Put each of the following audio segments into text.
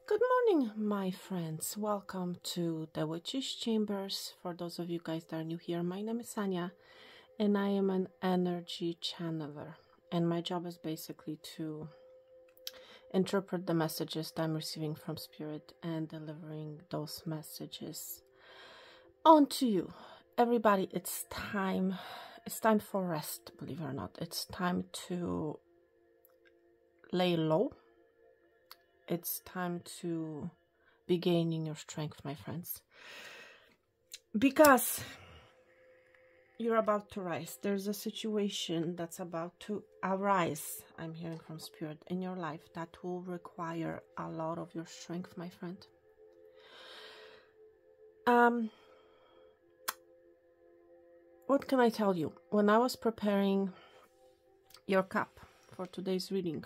Good morning, my friends. Welcome to the Witch's Chambers. For those of you guys that are new here, my name is Ania, and I am an energy channeler. And my job is basically to interpret the messages that I'm receiving from Spirit and delivering those messages onto you. Everybody, it's time. It's time for rest, believe it or not. It's time to lay low. It's time to be gaining your strength, my friends. Because you're about to rise. There's a situation that's about to arise, I'm hearing from Spirit, in your life that will require a lot of your strength, my friend. What can I tell you? When I was preparing your cup for today's reading,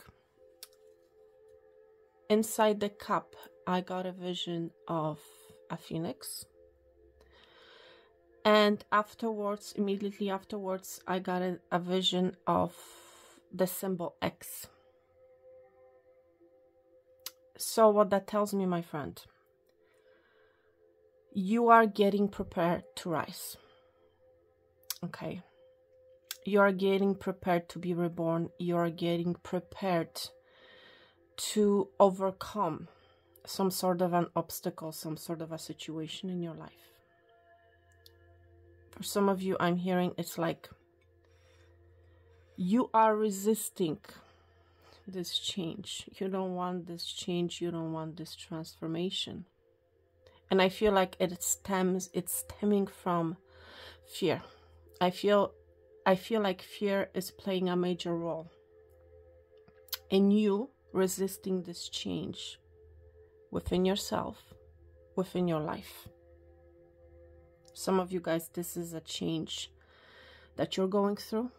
inside the cup, I got a vision of a phoenix. And afterwards, immediately afterwards, I got a vision of the symbol X. So what that tells me, my friend, you are getting prepared to rise. Okay. You are getting prepared to be reborn. You are getting prepared to overcome some sort of an obstacle, some sort of a situation in your life. For some of you, I'm hearing it's like you are resisting this change. You don't want this change. You don't want this transformation. And I feel like it's stemming from fear. I feel like fear is playing a major role in you resisting this change within yourself, within your life. Some of you guys, this is a change that you're going through.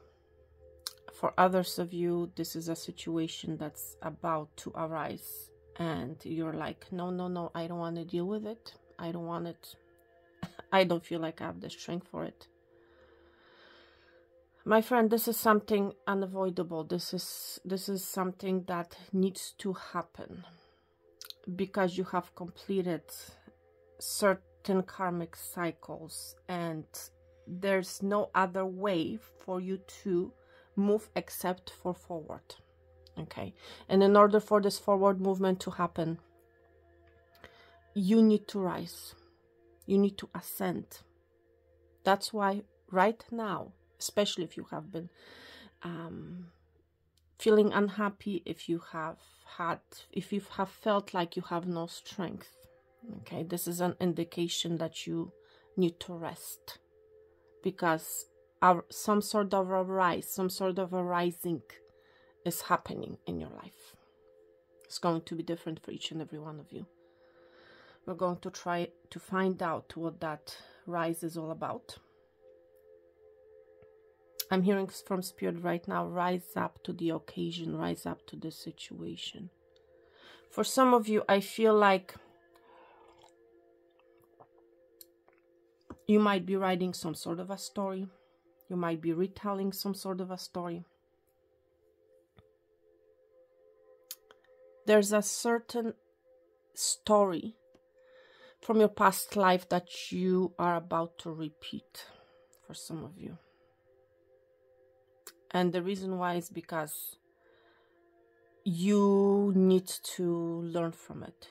For others of you, this is a situation that's about to arise and you're like, no, I don't want to deal with it. I don't want it. I don't feel like I have the strength for it. My friend, this is something unavoidable. This is something that needs to happen because you have completed certain karmic cycles and there's no other way for you to move except for forward. Okay. And in order for this forward movement to happen, you need to rise. You need to ascend. That's why right now, especially if you have been feeling unhappy, if you have felt like you have no strength, okay, this is an indication that you need to rest, because some sort of a rise, some sort of a rising is happening in your life. It's going to be different for each and every one of you. We're going to try to find out what that rise is all about. I'm hearing from Spirit right now, rise up to the occasion, rise up to the situation. For some of you, I feel like you might be writing some sort of a story. You might be retelling some sort of a story. There's a certain story from your past life that you are about to repeat for some of you. And the reason why is because you need to learn from it.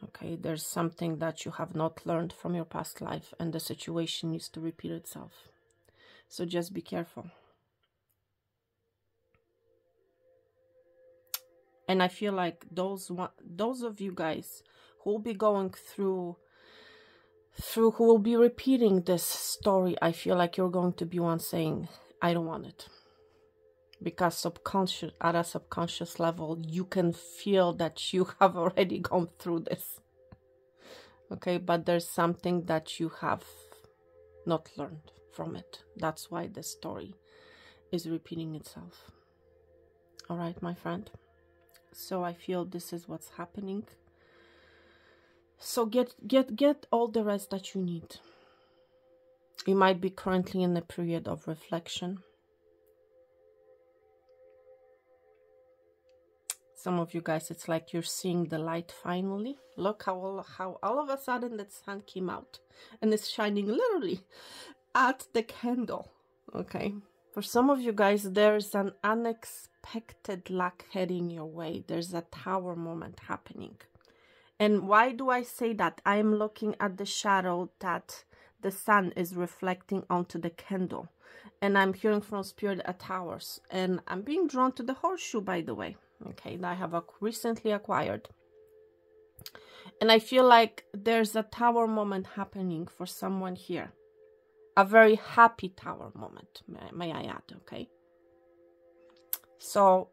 Okay, there's something that you have not learned from your past life and the situation needs to repeat itself. So just be careful. And I feel like those of you guys who will be going through who will be repeating this story, I feel like you're going to be one saying, I don't want it. Because at a subconscious level, you can feel that you have already gone through this. Okay, but there's something that you have not learned from it. That's why the story is repeating itself. All right, my friend. So I feel this is what's happening. So get all the rest that you need. You might be currently in a period of reflection. Some of you guys, it's like you're seeing the light finally. Look how all of a sudden the sun came out and it's shining literally at the candle. Okay. For some of you guys, there's an unexpected luck heading your way. There's a tower moment happening. And why do I say that? I'm looking at the shadow that the sun is reflecting onto the candle. And I'm hearing from spirit at towers. And I'm being drawn to the horseshoe, by the way. Okay, that I have recently acquired. And I feel like there's a tower moment happening for someone here. A very happy tower moment, may I add, okay? So,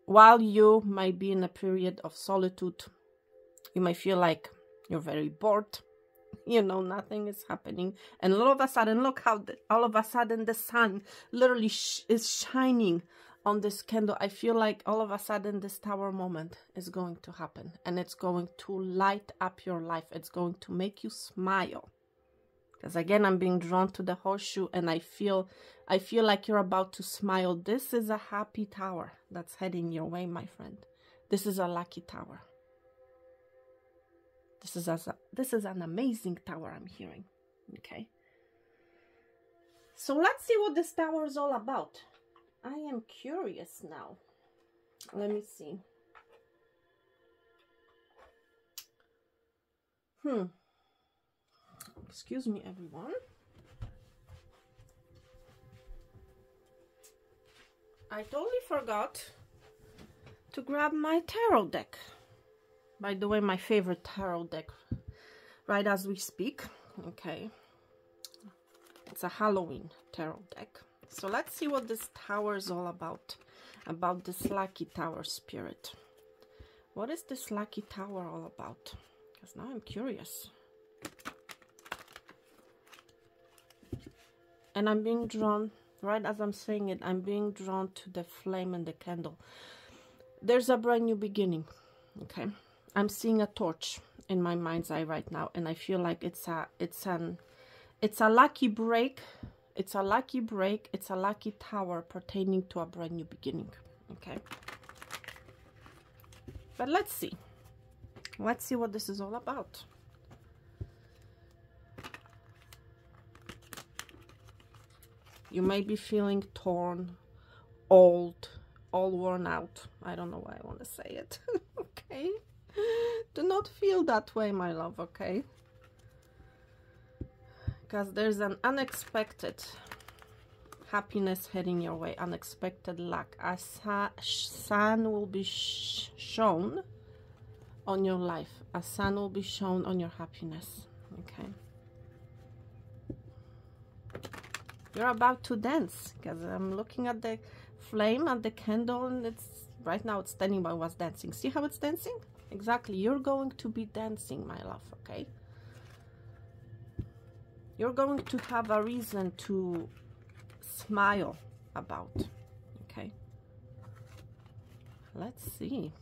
while you might be in a period of solitude, you might feel like you're very bored, you know, nothing is happening. And all of a sudden, look how all of a sudden the sun literally is shining on this candle. I feel like all of a sudden this tower moment is going to happen. And it's going to light up your life. It's going to make you smile. Because again, I'm being drawn to the horseshoe and I feel like you're about to smile. This is a happy tower that's heading your way, my friend. This is a lucky tower. This is an amazing tower I'm hearing. Okay. So let's see what this tower is all about. I am curious now. Let me see. Excuse me, everyone. I totally forgot to grab my tarot deck. By the way, my favorite tarot deck right as we speak. Okay. It's a Halloween tarot deck. So let's see what this tower is all about this lucky tower spirit. What is this lucky tower all about? Because now I'm curious. And I'm being drawn, right as I'm saying it, I'm being drawn to the flame and the candle. There's a brand new beginning, okay? I'm seeing a torch in my mind's eye right now, and I feel like it's a lucky break. It's a lucky break. It's a lucky tower pertaining to a brand new beginning. Okay. But let's see. Let's see what this is all about. You may be feeling torn, old, all worn out. I don't know why I want to say it. Okay. Do not feel that way, my love, okay? Because there's an unexpected happiness heading your way, unexpected luck. A sun will be shown on your life. A sun will be shown on your happiness, okay? You're about to dance, because I'm looking at the flame and the candle, and it's right now it's standing by what's dancing. See how it's dancing? Exactly. You're going to be dancing, my love, okay? You're going to have a reason to smile about, okay? Let's see.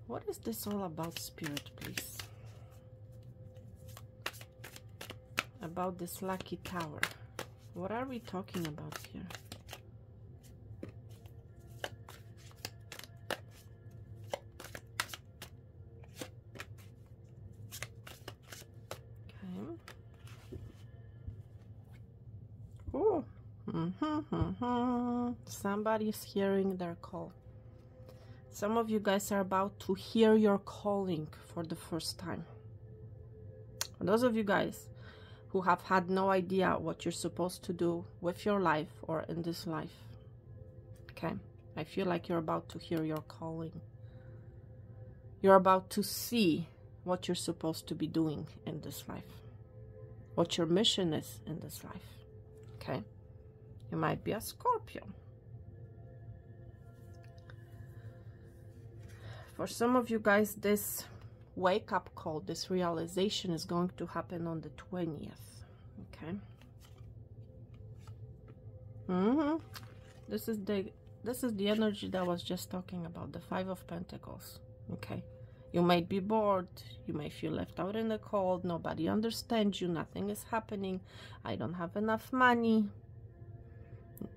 What is this all about, Spirit, please? About this lucky tower. What are we talking about here? Oh, somebody's hearing their call. Some of you guys are about to hear your calling for the first time. For those of you guys who have had no idea what you're supposed to do with your life or in this life, okay, I feel like you're about to hear your calling. You're about to see what you're supposed to be doing in this life, what your mission is in this life, okay? You might be a Scorpio. For some of you guys, this wake-up call, this realization is going to happen on the 20th, okay? This is the energy that I was just talking about, the 5 of Pentacles, okay? You might be bored, you may feel left out in the cold, nobody understands you, nothing is happening, I don't have enough money,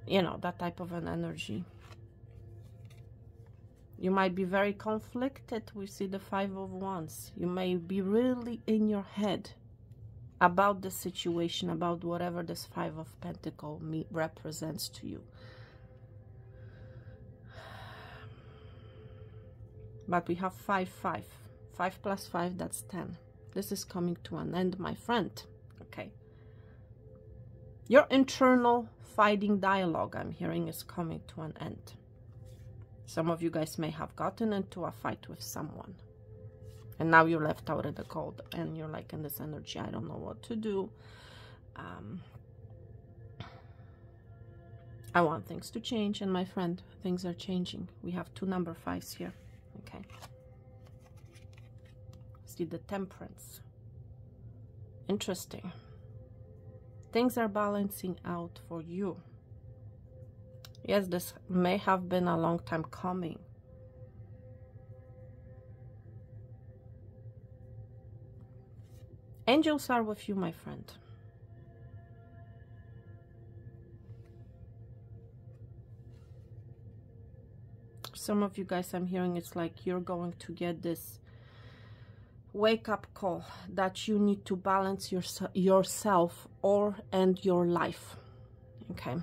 You know, that type of an energy. You might be very conflicted. We see the 5 of Wands. You may be really in your head about the situation, about whatever this 5 of Pentacles represents to you. But we have 5, 5. 5 plus 5, that's 10. This is coming to an end, my friend. Okay. Your internal fighting dialogue, I'm hearing, is coming to an end. Some of you guys may have gotten into a fight with someone. And now you're left out in the cold. And you're like in this energy, I don't know what to do. I want things to change. And my friend, things are changing. We have 2 number 5s here. Okay. See the Temperance. Interesting. Things are balancing out for you. Yes, this may have been a long time coming. Angels are with you, my friend. Some of you guys, I'm hearing, it's like you're going to get this wake-up call that you need to balance yourself and your life. Okay.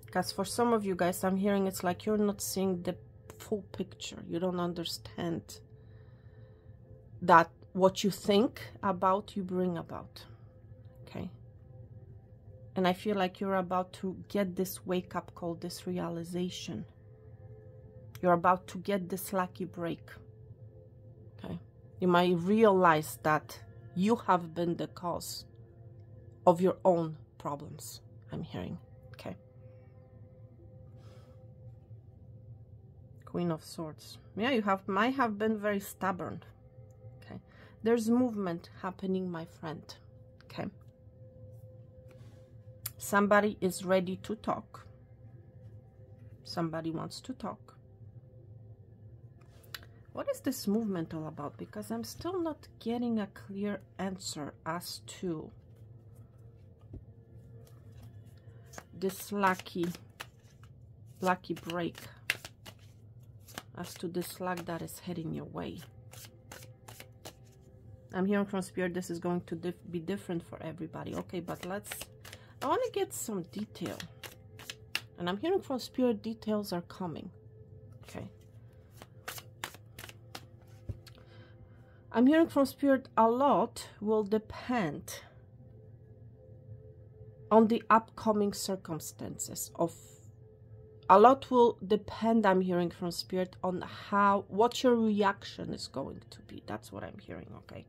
Because for some of you guys, I'm hearing it's like you're not seeing the full picture. You don't understand that what you think about, you bring about. Okay. And I feel like you're about to get this wake-up call, this realization. You're about to get this lucky break. Okay. You might realize that you have been the cause of your own problems, I'm hearing. Okay. Queen of Swords. Yeah, you might have been very stubborn. Okay. There's movement happening, my friend. Okay. Somebody is ready to talk. Somebody wants to talk. What is this movement all about? Because I'm still not getting a clear answer as to this lucky break, as to this luck that is heading your way. I'm hearing from Spirit this is going to be different for everybody. Okay, but I want to get some detail. And I'm hearing from Spirit details are coming. Okay. I'm hearing from Spirit a lot will depend on the upcoming circumstances of a lot will depend, I'm hearing from Spirit, on what your reaction is going to be. That's what I'm hearing, okay?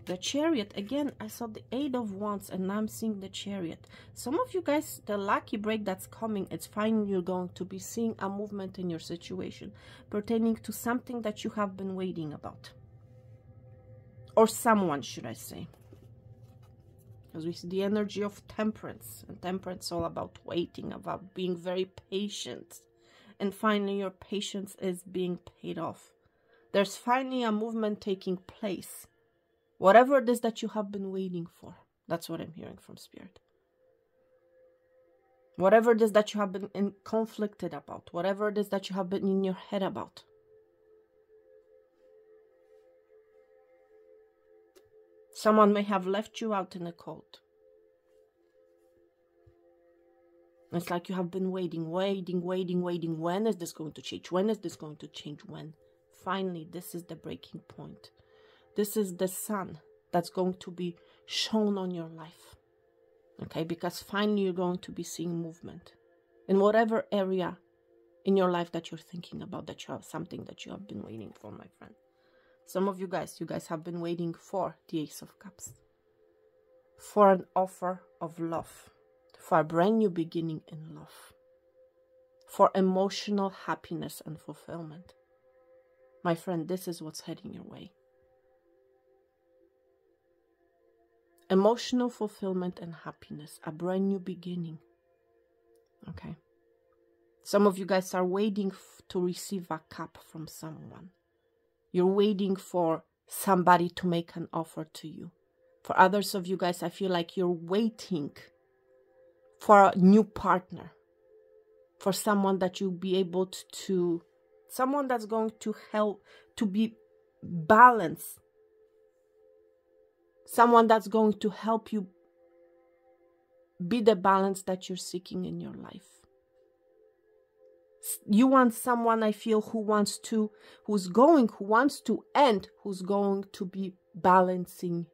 The Chariot, again, I saw the 8 of Wands and now I'm seeing the Chariot. Some of you guys, the lucky break that's coming, it's fine. You're going to be seeing a movement in your situation pertaining to something that you have been waiting about. Or someone, should I say. Because we see the energy of Temperance. And Temperance is all about waiting, about being very patient. And finally, your patience is being paid off. There's finally a movement taking place. Whatever it is that you have been waiting for. That's what I'm hearing from Spirit. Whatever it is that you have been conflicted about. Whatever it is that you have been in your head about. Someone may have left you out in the cold. It's like you have been waiting. When is this going to change? When is this going to change? When? Finally, this is the breaking point. This is the sun that's going to be shown on your life. Okay, because finally you're going to be seeing movement. In whatever area in your life that you're thinking about, that you have something that you have been waiting for, my friend. Some of you guys have been waiting for the Ace of Cups. For an offer of love. For a brand new beginning in love. For emotional happiness and fulfillment. My friend, this is what's heading your way. Emotional fulfillment and happiness. A brand new beginning. Okay. Some of you guys are waiting to receive a cup from someone. You're waiting for somebody to make an offer to you. For others of you guys, I feel like you're waiting for a new partner, for someone that you'll be able to, someone that's going to help to be balanced, someone that's going to help you be the balance that you're seeking in your life. You want someone, I feel, who's going to be balancing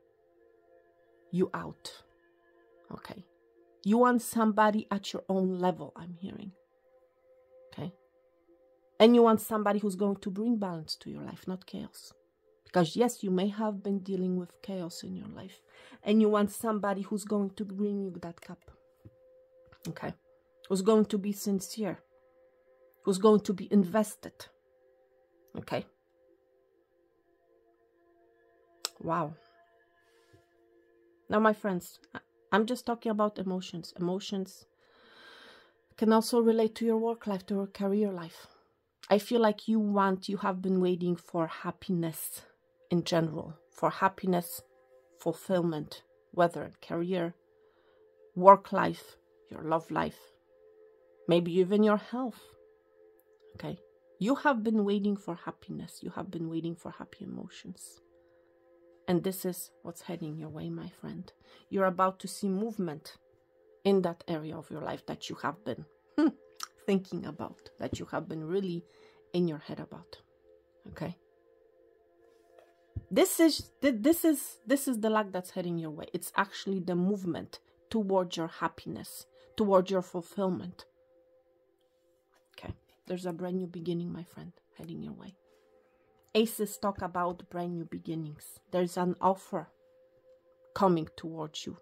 you out. Okay. You want somebody at your own level, I'm hearing. Okay. And you want somebody who's going to bring balance to your life, not chaos. Because yes, you may have been dealing with chaos in your life. And you want somebody who's going to bring you that cup. Okay. Who's going to be sincere. Who's going to be invested. Okay. Wow. Now, my friends, I'm just talking about emotions. Emotions can also relate to your work life, to your career life. I feel like you have been waiting for happiness in general, for happiness, fulfillment, whether in career, work life, your love life, maybe even your health. Okay. You have been waiting for happiness. You have been waiting for happy emotions. And this is what's heading your way, my friend. You're about to see movement in that area of your life that you have been thinking about, that you have been really in your head about. Okay. This is the luck that's heading your way. It's actually the movement towards your happiness, towards your fulfillment. Okay. There's a brand new beginning, my friend, heading your way. Aces talk about brand new beginnings. There's an offer coming towards you,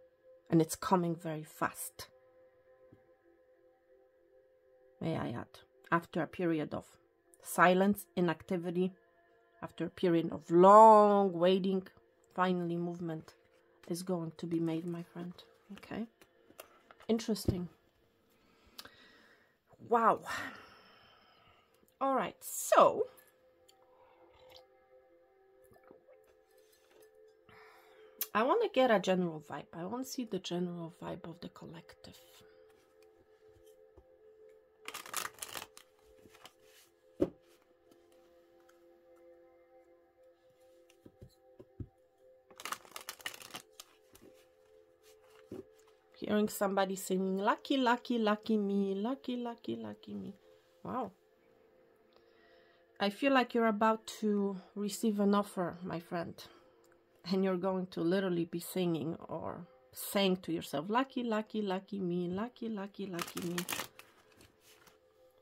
and it's coming very fast. May I add, after a period of silence, inactivity, after a period of long waiting, finally movement is going to be made, my friend. Okay. Interesting. Wow. All right. So, I want to get a general vibe. I want to see the general vibe of the collective. Hearing somebody singing, lucky, lucky, lucky me, lucky, lucky, lucky me. Wow. I feel like you're about to receive an offer, my friend. And you're going to literally be singing or saying to yourself, lucky, lucky, lucky me, lucky, lucky, lucky me.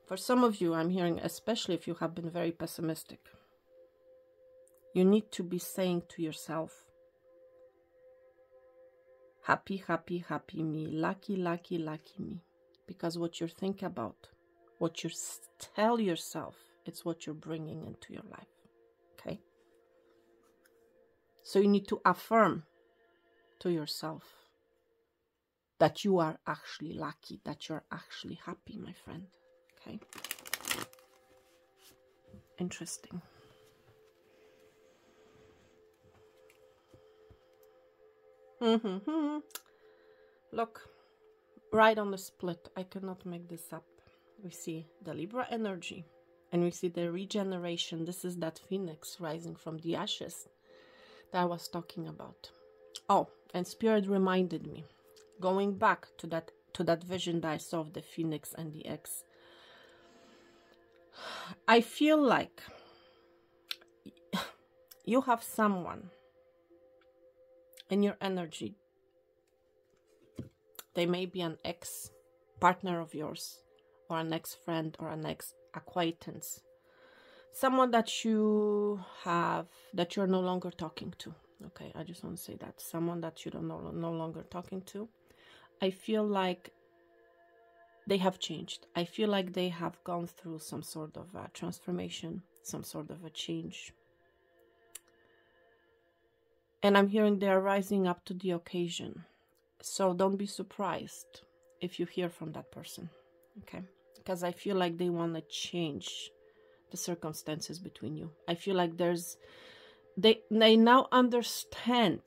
For some of you, I'm hearing, especially if you have been very pessimistic, you need to be saying to yourself, happy, happy, happy me, lucky, lucky, lucky me. Because what you think about, what you tell yourself, it's what you're bringing into your life. Okay? So you need to affirm to yourself that you are actually lucky, that you're actually happy, my friend. Okay? Interesting. Look, right on the split, I cannot make this up. We see the Libra energy and we see the regeneration. This is that phoenix rising from the ashes that I was talking about. Oh, and Spirit reminded me, going back to that vision that I saw of the phoenix and the eggs. I feel like you have someone in your energy. They may be an ex-partner of yours, or an ex-friend, or an ex-acquaintance. Someone that you have, that you're no longer talking to. Okay, I just want to say that. Someone that you don't know, no longer talking to. I feel like they have changed. I feel like they have gone through some sort of a transformation, some sort of a change. And I'm hearing they're rising up to the occasion. So don't be surprised if you hear from that person. Okay? Because I feel like they want to change the circumstances between you. I feel like there's they now understand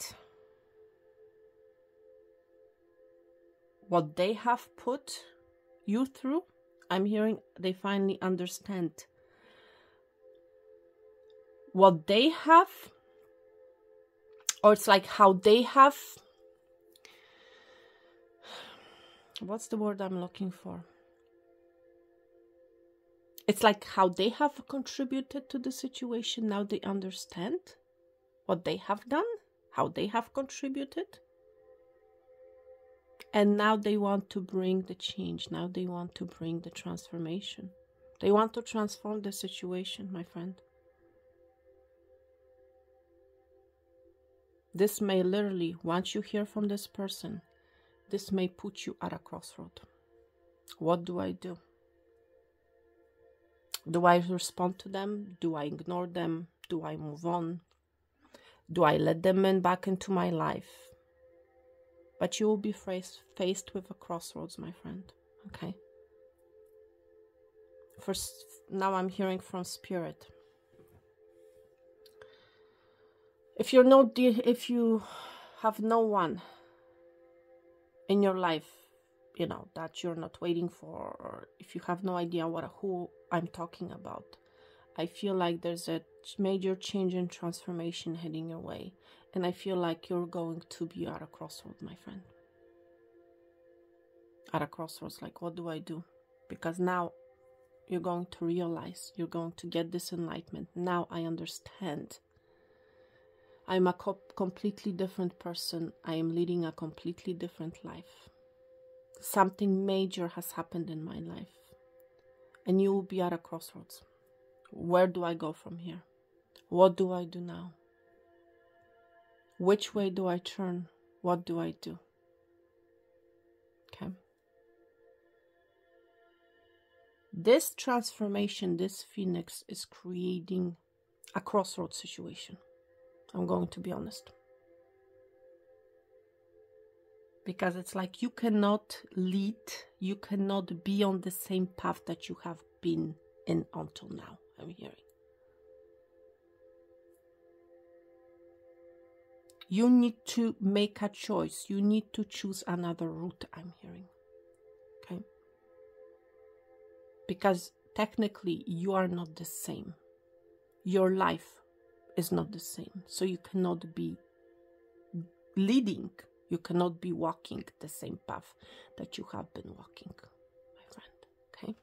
what they have put you through. I'm hearing they finally understand what they have, or it's like how they have, what's the word I'm looking for? It's like how they have contributed to the situation. Now they understand what they have done, how they have contributed. And now they want to bring the change. Now they want to bring the transformation. They want to transform the situation, my friend. This may literally, once you hear from this person, this may put you at a crossroad. What do I do? Do I respond to them? Do I ignore them? Do I move on? Do I let them in back into my life? But you will be faced with a crossroads, my friend. Okay? First, now I'm hearing from Spirit. If you have no one in your life, you know, that you're not waiting for, or if you have no idea who I'm talking about, I feel like there's a major change and transformation heading your way. And I feel like you're going to be at a crossroads, my friend. At a crossroads, like, what do I do? Because now you're going to realize, you're going to get this enlightenment. Now I understand. I'm a completely different person. I am leading a completely different life. Something major has happened in my life. And you will be at a crossroads. Where do I go from here? What do I do now? Which way do I turn? What do I do? Okay. This transformation, this phoenix is creating a crossroads situation. I'm going to be honest. Because it's like you cannot lead, you cannot be on the same path that you have been in until now, I'm hearing. You need to make a choice. You need to choose another route, I'm hearing. Okay? Because technically you are not the same. Your life is not the same. So you cannot be leading. You cannot be walking the same path that you have been walking, my friend. Okay?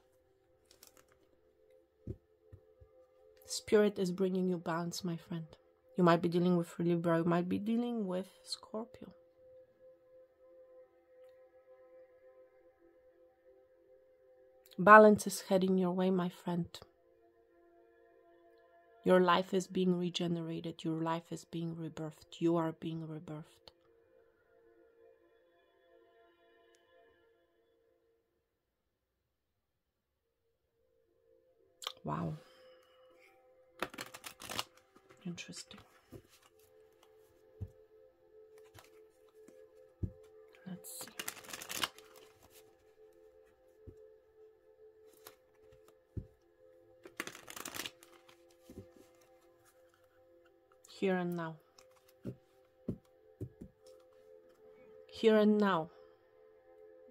Spirit is bringing you balance, my friend. You might be dealing with Libra. You might be dealing with Scorpio. Balance is heading your way, my friend. Your life is being regenerated. Your life is being rebirthed. You are being rebirthed. Wow. Interesting. Let's see. Here and now. Here and now.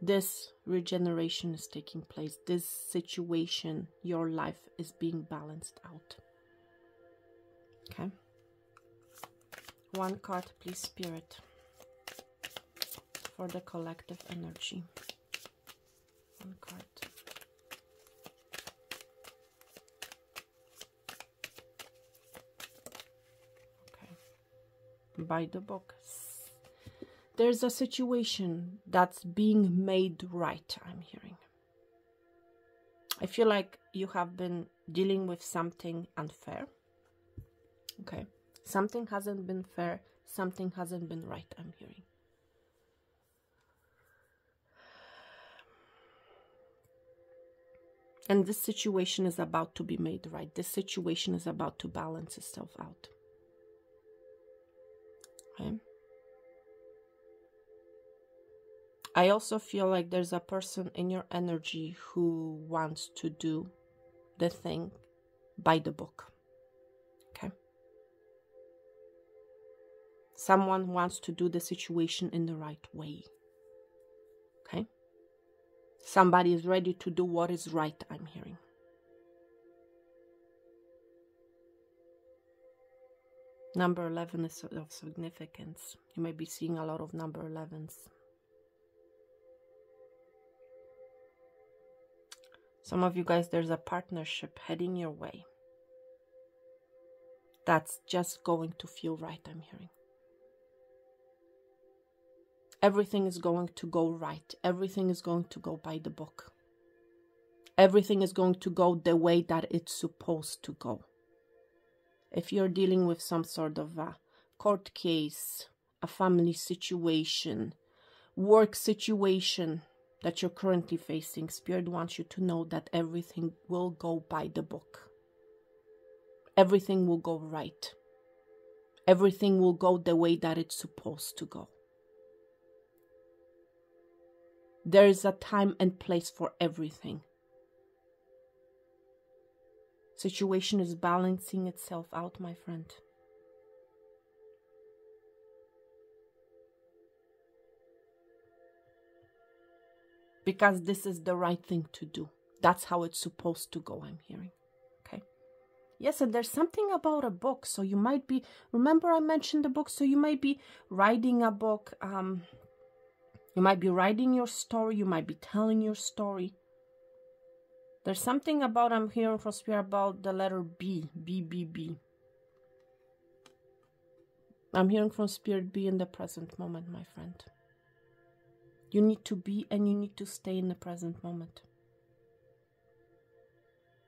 This regeneration is taking place. This situation, your life is being balanced out. Okay. One card, please, Spirit, for the collective energy. One card. Okay. By the book. There's a situation that's being made right, I'm hearing. I feel like you have been dealing with something unfair. Okay. Something hasn't been fair. Something hasn't been right, I'm hearing. And this situation is about to be made right. This situation is about to balance itself out. Okay. I also feel like there's a person in your energy who wants to do the thing by the book. Okay. Someone wants to do the situation in the right way. Okay? Somebody is ready to do what is right, I'm hearing. Number 11 is of significance. You may be seeing a lot of number 11s. Some of you guys, there's a partnership heading your way. That's just going to feel right, I'm hearing. Everything is going to go right. Everything is going to go by the book. Everything is going to go the way that it's supposed to go. If you're dealing with some sort of a court case, a family situation, work situation that you're currently facing, Spirit wants you to know that everything will go by the book. Everything will go right. Everything will go the way that it's supposed to go. There is a time and place for everything. Situation is balancing itself out, my friend. Because this is the right thing to do. That's how it's supposed to go, I'm hearing. Okay. Yes, and there's something about a book. So you might be, remember I mentioned the book, so you might be writing a book. You might be writing your story. You might be telling your story. There's something about, I'm hearing from Spirit about the letter B, B, B, B. I'm hearing from Spirit, be in the present moment, my friend. You need to be and you need to stay in the present moment.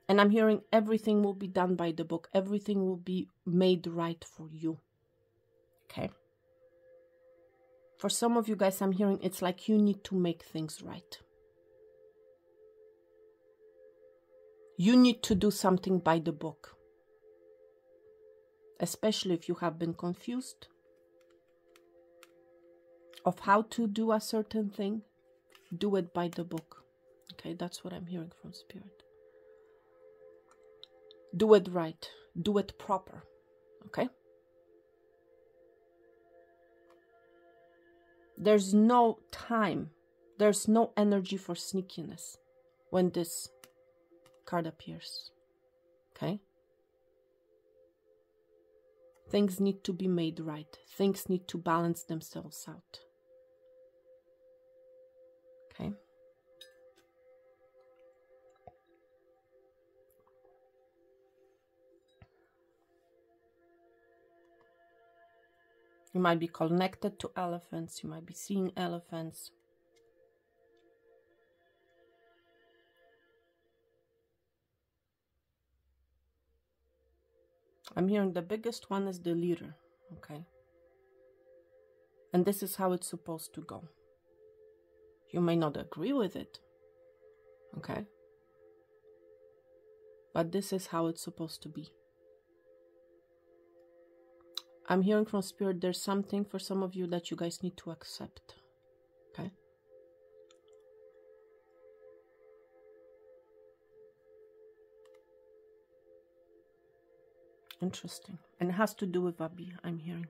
And I'm hearing everything will be done by the book. Everything will be made right for you. Okay? For some of you guys, I'm hearing it's like you need to make things right. You need to do something by the book. Especially if you have been confused of how to do a certain thing, do it by the book. Okay, that's what I'm hearing from Spirit. Do it right. Do it proper. Okay? There's no time. There's no energy for sneakiness when this card appears. Okay? Things need to be made right. Things need to balance themselves out. Okay? You might be connected to elephants. You might be seeing elephants. I'm hearing the biggest one is the leader, okay? And this is how it's supposed to go. You may not agree with it, okay? But this is how it's supposed to be. I'm hearing from Spirit, there's something for some of you that you guys need to accept, okay? Interesting. And it has to do with Abi, I'm hearing.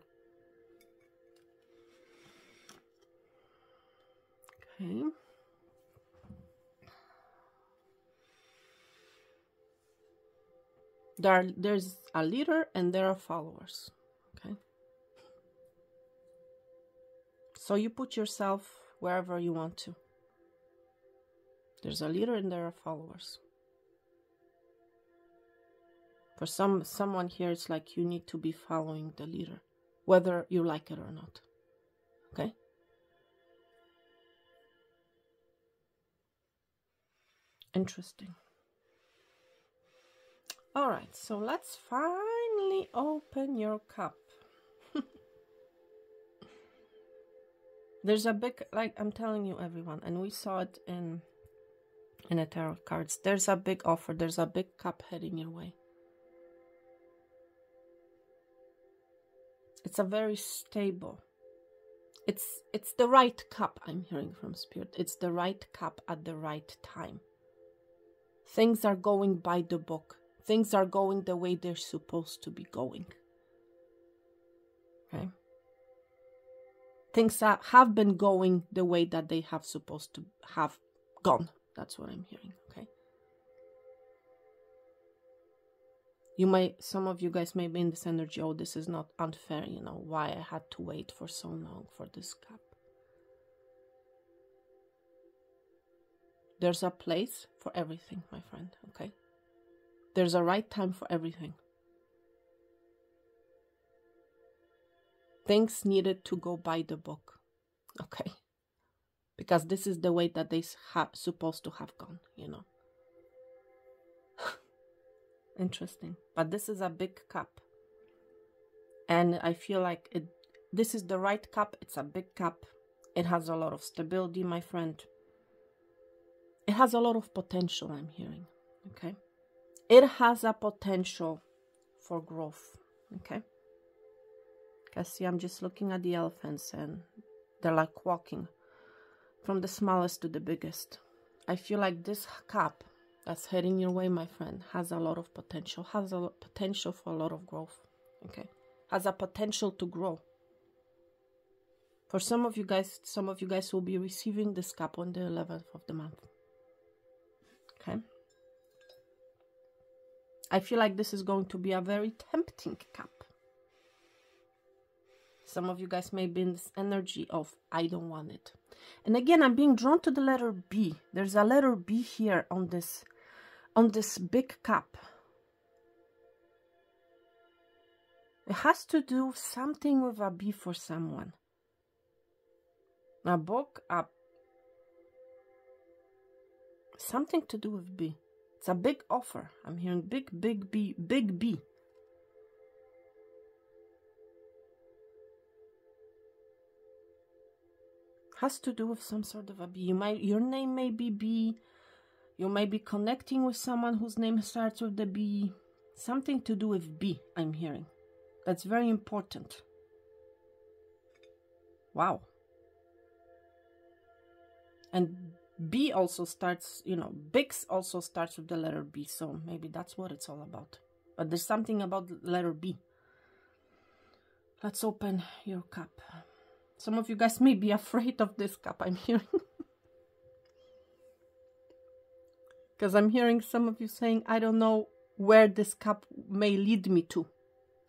Okay. There's a leader and there are followers. Okay. So you put yourself wherever you want to. There's a leader and there are followers. For someone here, it's like you need to be following the leader, whether you like it or not. Okay? Interesting. All right, so let's finally open your cup. There's a big, like I'm telling you, everyone, and we saw it in the tarot cards. There's a big offer. There's a big cup heading your way. It's a very stable. It's the right cup, I'm hearing from Spirit. It's the right cup at the right time. Things are going by the book. Things are going the way they're supposed to be going. Okay? things have been going the way that they have supposed to have gone. That's what I'm hearing, okay? Some of you guys may be in this energy, oh, this is not unfair, you know, why I had to wait for so long for this cup. There's a place for everything, my friend, okay? There's a right time for everything. Things needed to go by the book, okay? Because this is the way that they supposed to have gone, you know. Interesting. But this is a big cup. And I feel like this is the right cup. It's a big cup. It has a lot of stability, my friend. It has a lot of potential, I'm hearing, okay? It has a potential for growth, okay? Because see, I'm just looking at the elephants and they're like walking from the smallest to the biggest. I feel like this cup that's heading your way, my friend, has a lot of potential, has a potential for a lot of growth, okay? Has a potential to grow. For some of you guys will be receiving this cup on the 11th of the month, okay? I feel like this is going to be a very tempting cup. Some of you guys may be in this energy of, I don't want it. And again, I'm being drawn to the letter B. There's a letter B here on this big cup. It has to do something with a B for someone. A book, something to do with B. It's a big offer. I'm hearing big B, big B. Has to do with some sort of a B. Your name may be B. You may be connecting with someone whose name starts with the B. Something to do with B, I'm hearing. That's very important. Wow. And B also starts, you know, Bix also starts with the letter B. So maybe that's what it's all about. But there's something about the letter B. Let's open your cup. Some of you guys may be afraid of this cup, I'm hearing. Because I'm hearing some of you saying, I don't know where this cup may lead me to.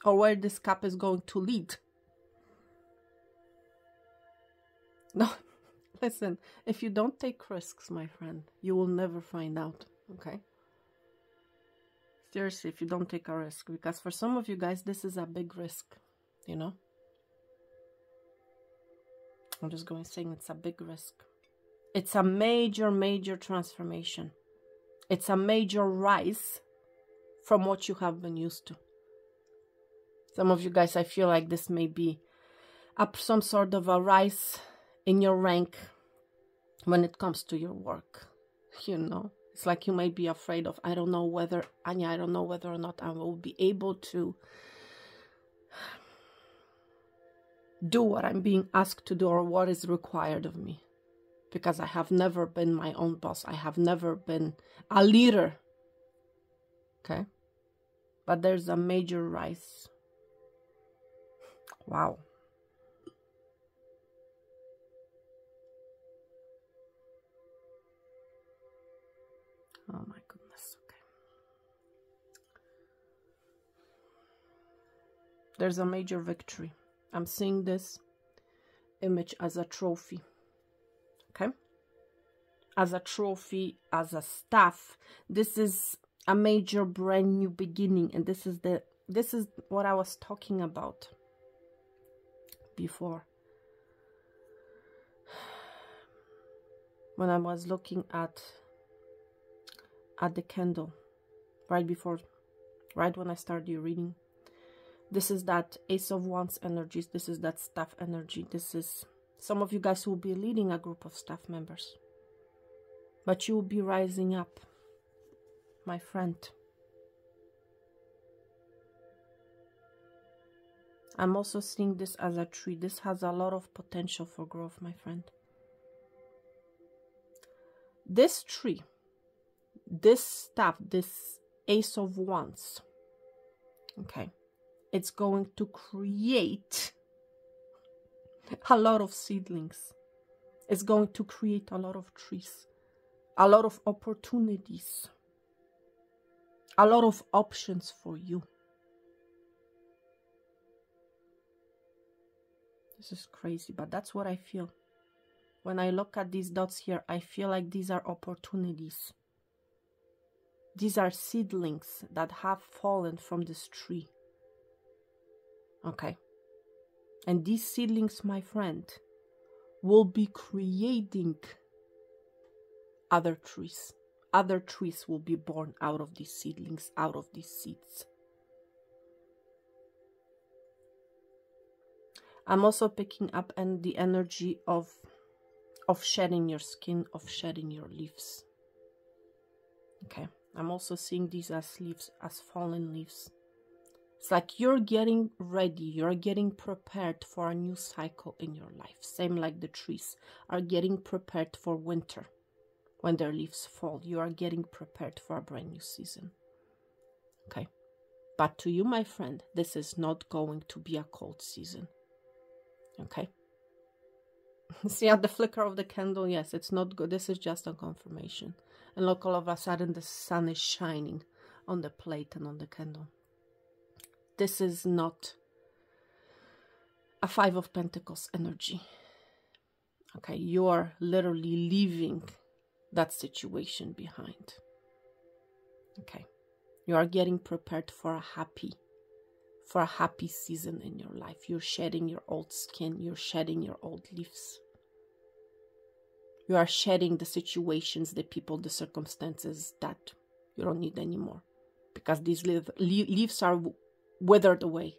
Or where this cup is going to lead. No, listen, if you don't take risks, my friend, you will never find out, okay? Seriously, if you don't take a risk. Because for some of you guys, this is a big risk, you know? I'm just going to say it's a big risk. It's a major, major transformation. It's a major rise from what you have been used to. Some of you guys, I feel like this may be some sort of a rise in your rank when it comes to your work. You know, it's like you may be afraid of, I don't know whether, Anya, I don't know whether or not I will be able to do what I'm being asked to do or what is required of me. Because I have never been my own boss. I have never been a leader. Okay? But there's a major rise. Wow. Oh my goodness. Okay. There's a major victory. I'm seeing this image as a trophy. Okay? As a trophy, as a staff. This is a major brand new beginning. And this is what I was talking about before. When I was looking at the candle. Right when I started your reading. This is that Ace of Wands energies. This is that staff energy. This is, some of you guys will be leading a group of staff members. But you will be rising up, my friend. I'm also seeing this as a tree. This has a lot of potential for growth, my friend. This tree, this staff, this Ace of Wands, okay, it's going to create A lot of seedlings. It's going to create a lot of trees, a lot of opportunities, a lot of options for you. This is crazy, but that's what I feel. When I look at these dots here, I feel like these are opportunities. These are seedlings that have fallen from this tree. Okay. And these seedlings, my friend, will be creating other trees. Other trees will be born out of these seedlings, out of these seeds. I'm also picking up the energy of shedding your skin, of shedding your leaves. Okay. I'm also seeing these as leaves, as fallen leaves. It's like you're getting ready, you're getting prepared for a new cycle in your life. Same like the trees are getting prepared for winter. When their leaves fall, you are getting prepared for a brand new season. Okay. But to you, my friend, this is not going to be a cold season. Okay. See at the flicker of the candle? Yes, it's not good. This is just a confirmation. And look, all of a sudden the sun is shining on the plate and on the candle. This is not a Five of Pentacles energy. Okay, you are literally leaving that situation behind. Okay, you are getting prepared for a happy season in your life. You're shedding your old skin. You're shedding your old leaves. You are shedding the situations, the people, the circumstances that you don't need anymore. Because these leaves are withered away.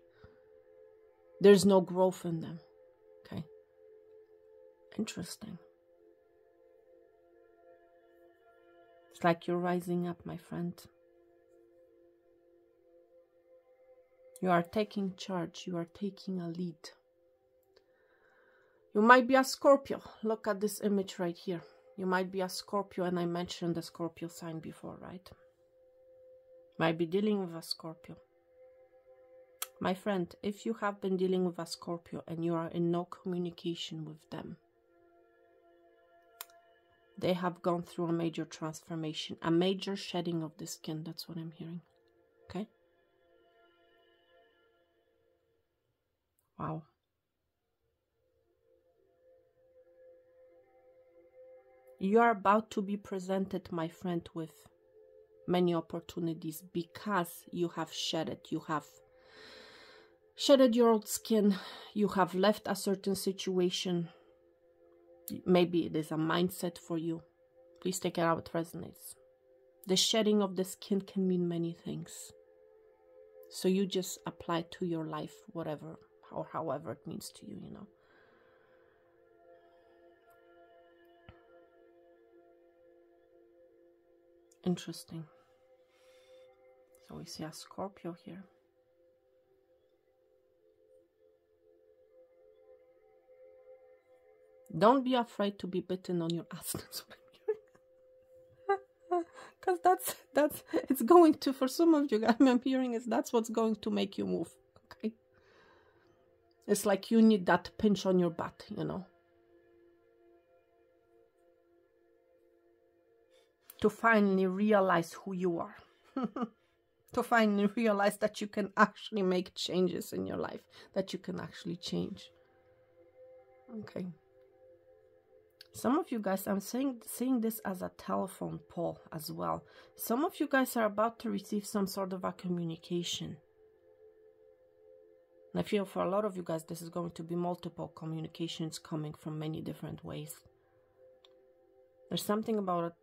There's no growth in them. Okay. Interesting. It's like you're rising up, my friend. You are taking charge. You are taking a lead. You might be a Scorpio. Look at this image right here. You might be a Scorpio, and I mentioned the Scorpio sign before, right? Might be dealing with a Scorpio. My friend, if you have been dealing with a Scorpio and you are in no communication with them, they have gone through a major transformation, a major shedding of the skin. That's what I'm hearing. Okay? Wow. You are about to be presented, my friend, with many opportunities because you have shedded. You have shedded your old skin. You have left a certain situation. Maybe it is a mindset for you. Please take it how it resonates. The shedding of the skin can mean many things. So you just apply to your life, whatever or however it means to you, you know. Interesting. So we see a Scorpio here. Don't be afraid to be bitten on your ass. That's what I'm hearing. Because that's it's going to, for some of you guys, I'm hearing is that's what's going to make you move. Okay. It's like you need that pinch on your butt, you know. To finally realize who you are. To finally realize that you can actually make changes in your life. That you can actually change. Okay. Some of you guys, I'm seeing this as a telephone pole as well. Some of you guys are about to receive some sort of a communication. And I feel for a lot of you guys, this is going to be multiple communications coming from many different ways. There's something about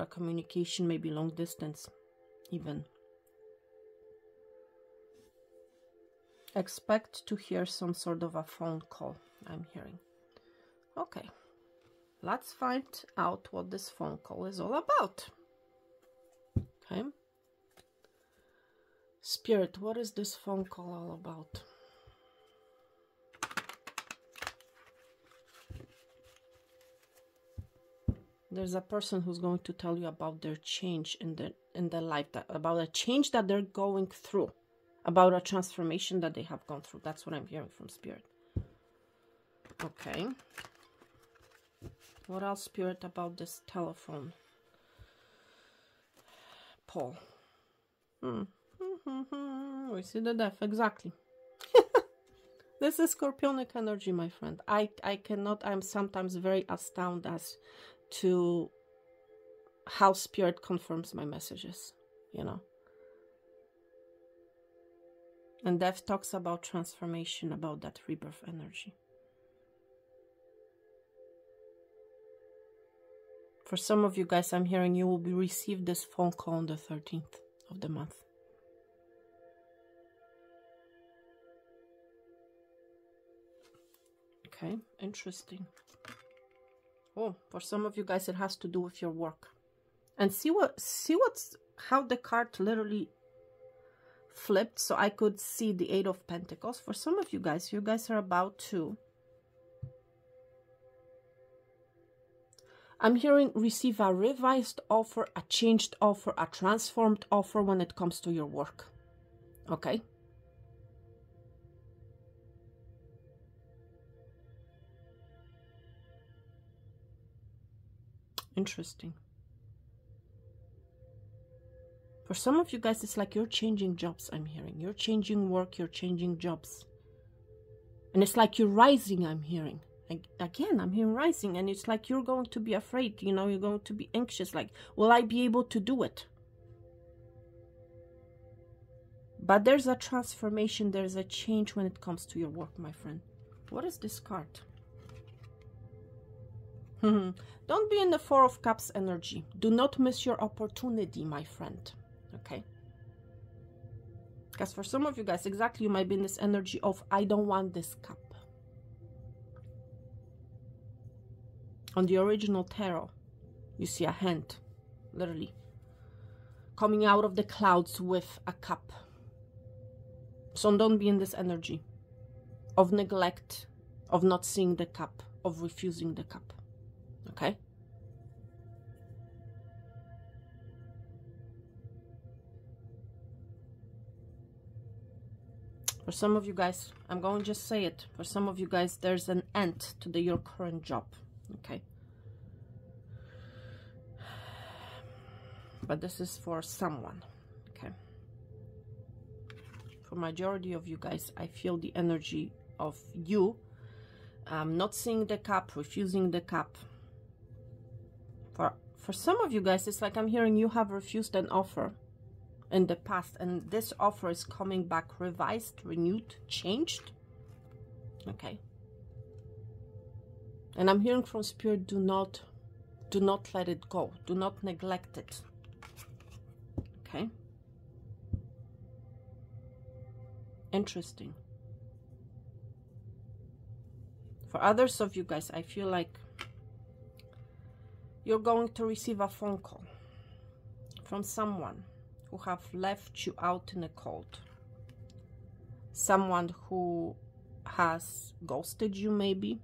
a communication, maybe long distance even. Expect to hear some sort of a phone call, I'm hearing. Okay, let's find out what this phone call is all about. Okay. Spirit, what is this phone call all about? There's a person who's going to tell you about their change in their life, about a change that they're going through, about a transformation that they have gone through. That's what I'm hearing from Spirit. Okay. What else, Spirit, about this telephone poll? We see the death, exactly. This is Scorpionic energy, my friend. I'm sometimes very astounded as to how Spirit confirms my messages, you know. And death talks about transformation, about that rebirth energy. For some of you guys, I'm hearing you will be received this phone call on the 13th of the month. Okay, interesting. Oh, for some of you guys, it has to do with your work. And see how the card literally flipped, so I could see the Eight of Pentacles. For some of you guys are about to, I'm hearing, receive a revised offer, a changed offer, a transformed offer when it comes to your work. Okay? Interesting. For some of you guys, it's like you're changing jobs, I'm hearing. You're changing work, you're changing jobs. And it's like you're rising, I'm hearing. Again, I'm hearing rising, and it's like you're going to be afraid, you know, you're going to be anxious, like, will I be able to do it? But there's a transformation, there's a change when it comes to your work, my friend. What is this card? Don't be in the Four of Cups energy. Do not miss your opportunity, my friend. Okay? Because for some of you guys, exactly, you might be in this energy of, I don't want this cup. On the original tarot, you see a hand, literally, coming out of the clouds with a cup. So don't be in this energy of neglect, of not seeing the cup, of refusing the cup. Okay? For some of you guys, I'm going to just say it. For some of you guys, there's an end to your current job. Okay? But this is for someone. Okay? For majority of you guys, I feel the energy of you not seeing the cup, refusing the cup. For some of you guys, it's like I'm hearing you have refused an offer in the past, and this offer is coming back revised, renewed, changed. Okay. And I'm hearing from Spirit, do not let it go. Do not neglect it. Okay. Interesting. For others of you guys, I feel like you're going to receive a phone call from someone who have left you out in the cold. Someone who has ghosted you, maybe.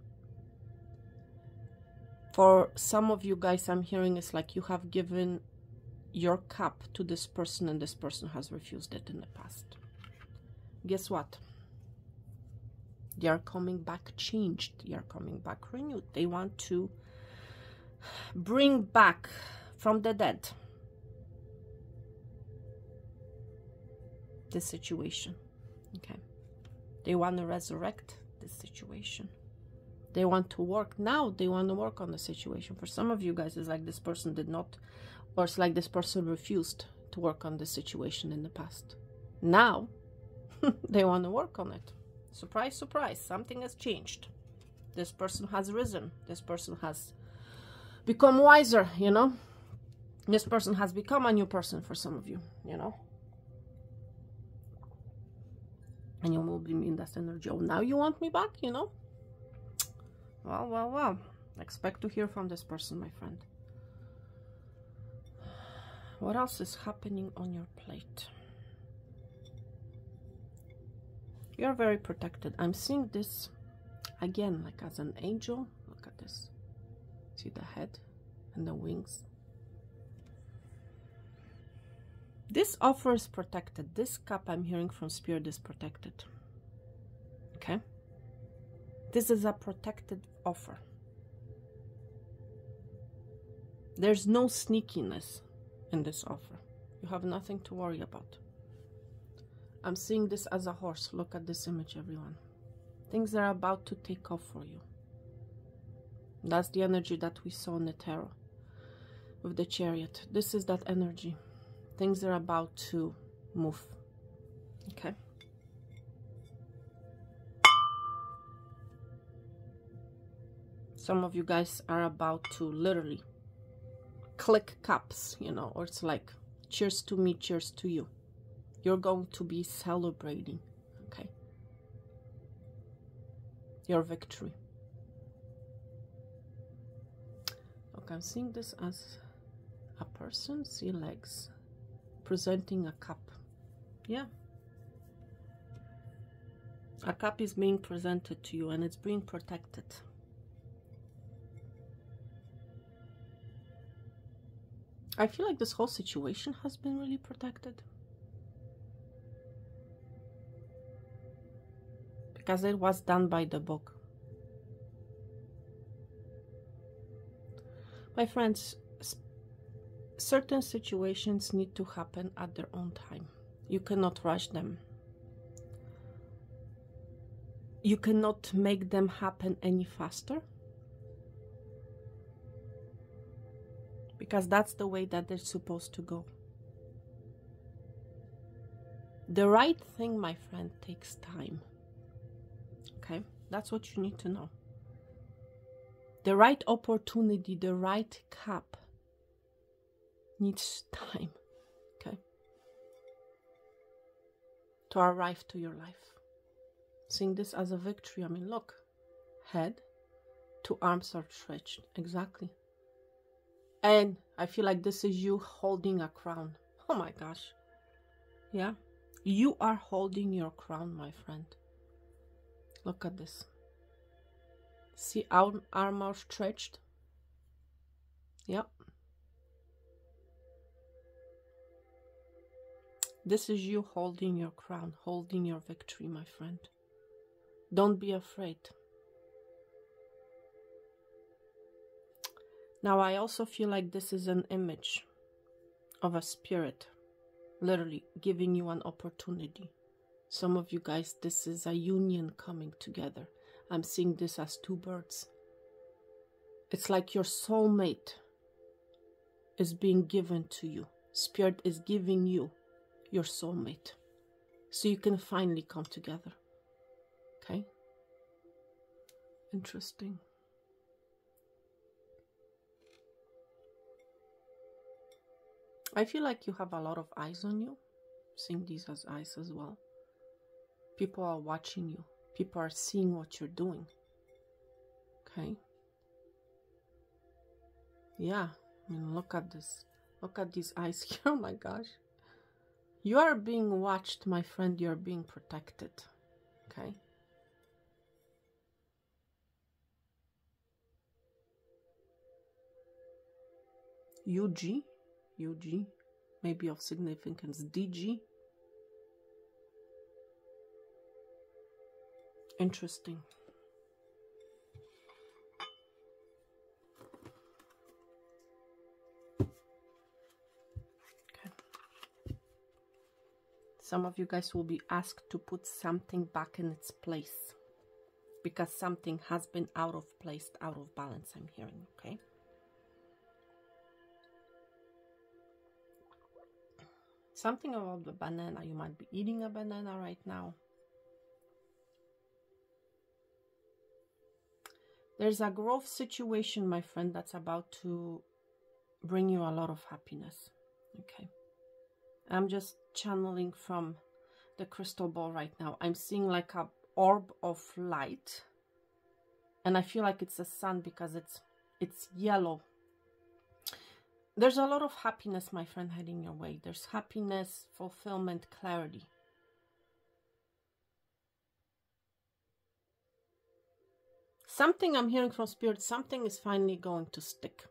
For some of you guys, I'm hearing it's like you have given your cup to this person and this person has refused it in the past. Guess what? They are coming back changed. They are coming back renewed. They want to bring back from the dead this situation. Okay. They want to resurrect this situation. They want to work now. They want to work on the situation. For some of you guys, it's like this person did not, or it's like this person refused to work on the situation in the past. Now, they want to work on it. Surprise, surprise, something has changed. This person has risen. This person has become wiser, you know. This person has become a new person for some of you, you know. And you will be in that energy. Oh, now you want me back, you know. Well, well, well. Expect to hear from this person, my friend. What else is happening on your plate? You're very protected. I'm seeing this again, like as an angel. Look at this. See the head and the wings. This offer is protected. This cup I'm hearing from Spirit is protected. Okay? This is a protected offer. There's no sneakiness in this offer. You have nothing to worry about. I'm seeing this as a horse. Look at this image, everyone. Things are about to take off for you. That's the energy that we saw in the tarot with the Chariot. This is that energy. Things are about to move. Okay. Some of you guys are about to literally click cups, you know, or it's like, cheers to me, cheers to you. You're going to be celebrating, okay, your victory. Look, I'm seeing this as a person, see legs, presenting a cup. Yeah. A cup is being presented to you and it's being protected. I feel like this whole situation has been really protected. Because it was done by the book. My friends, certain situations need to happen at their own time. You cannot rush them. You cannot make them happen any faster. Because that's the way that they're supposed to go. The right thing, my friend, takes time. Okay? That's what you need to know. The right opportunity, the right cup needs time. Okay? To arrive to your life. Seeing this as a victory. I mean, look. Head to arms are stretched. Exactly. And I feel like this is you holding a crown. Oh my gosh. Yeah. You are holding your crown, my friend. Look at this. See arm are stretched? Yep. This is you holding your crown, holding your victory, my friend. Don't be afraid. Now, I also feel like this is an image of a spirit, literally giving you an opportunity. Some of you guys, this is a union coming together. I'm seeing this as two birds. It's like your soulmate is being given to you. Spirit is giving you your soulmate. So you can finally come together. Okay? Interesting. I feel like you have a lot of eyes on you. Seeing these as eyes as well. People are watching you. People are seeing what you're doing. Okay? Yeah. I mean, look at this. Look at these eyes here. Oh my gosh. You are being watched, my friend. You are being protected. Okay? UG. UG. Maybe of significance. DG. Interesting. Okay. Some of you guys will be asked to put something back in its place because something has been out of place, out of balance, I'm hearing, okay? Something about the banana. You might be eating a banana right now. There's a growth situation, my friend, that's about to bring you a lot of happiness. Okay. I'm just channeling from the crystal ball right now. I'm seeing like a orb of light. And I feel like it's the sun because it's yellow. There's a lot of happiness, my friend, heading your way. There's happiness, fulfillment, clarity. Something I'm hearing from Spirit, something is finally going to stick.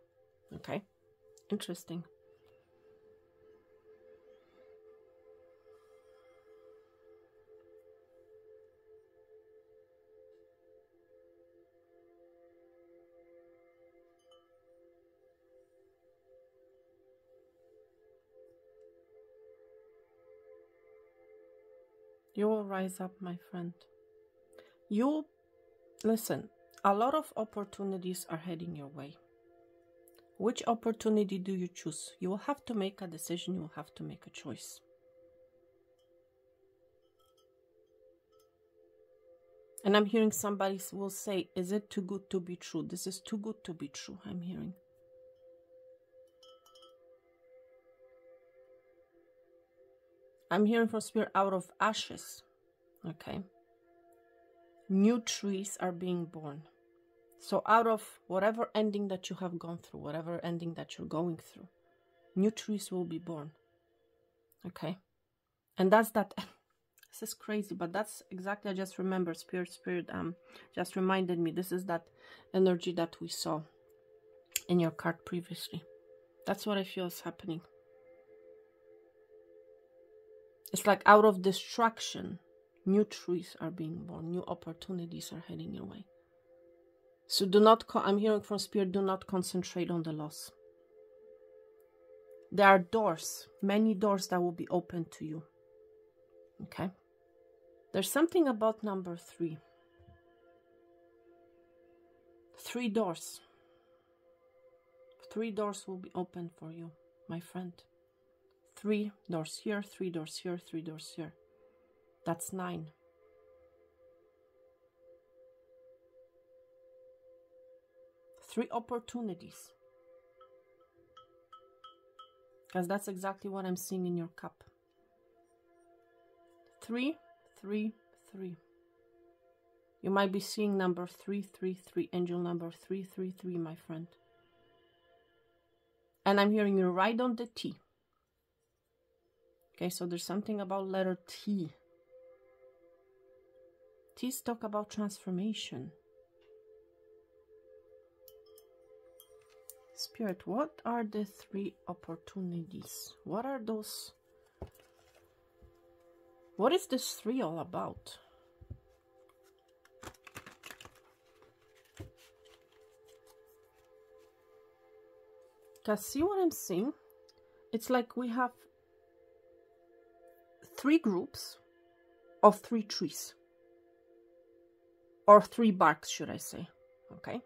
Okay? Interesting. You will rise up, my friend. You, listen, a lot of opportunities are heading your way. Which opportunity do you choose? You will have to make a decision. You will have to make a choice. And I'm hearing somebody will say, is it too good to be true? This is too good to be true, I'm hearing. I'm hearing from Spirit, out of ashes, okay? New trees are being born. So out of whatever ending that you have gone through, whatever ending that you're going through, new trees will be born, okay? And that's that. This is crazy, but that's exactly, I just remember, Spirit just reminded me, this is that energy that we saw in your card previously. That's what I feel is happening. It's like out of destruction, new trees are being born, new opportunities are heading your way. So do not, I'm hearing from Spirit, do not concentrate on the loss. There are doors, many doors that will be open to you. Okay? There's something about number 3. 3 doors. 3 doors will be open for you, my friend. 3 doors here, 3 doors here, 3 doors here. That's 9. Three opportunities. Because that's exactly what I'm seeing in your cup. 3, 3, 3. You might be seeing number 333, angel number 333, my friend. And I'm hearing you right on the T. Okay, so there's something about letter T. T's talk about transformation. Spirit, what are the 3 opportunities? What are those? What is this 3 all about? Because see what I'm seeing? It's like we have 3 groups of 3 trees. Or 3 barks, should I say. Okay?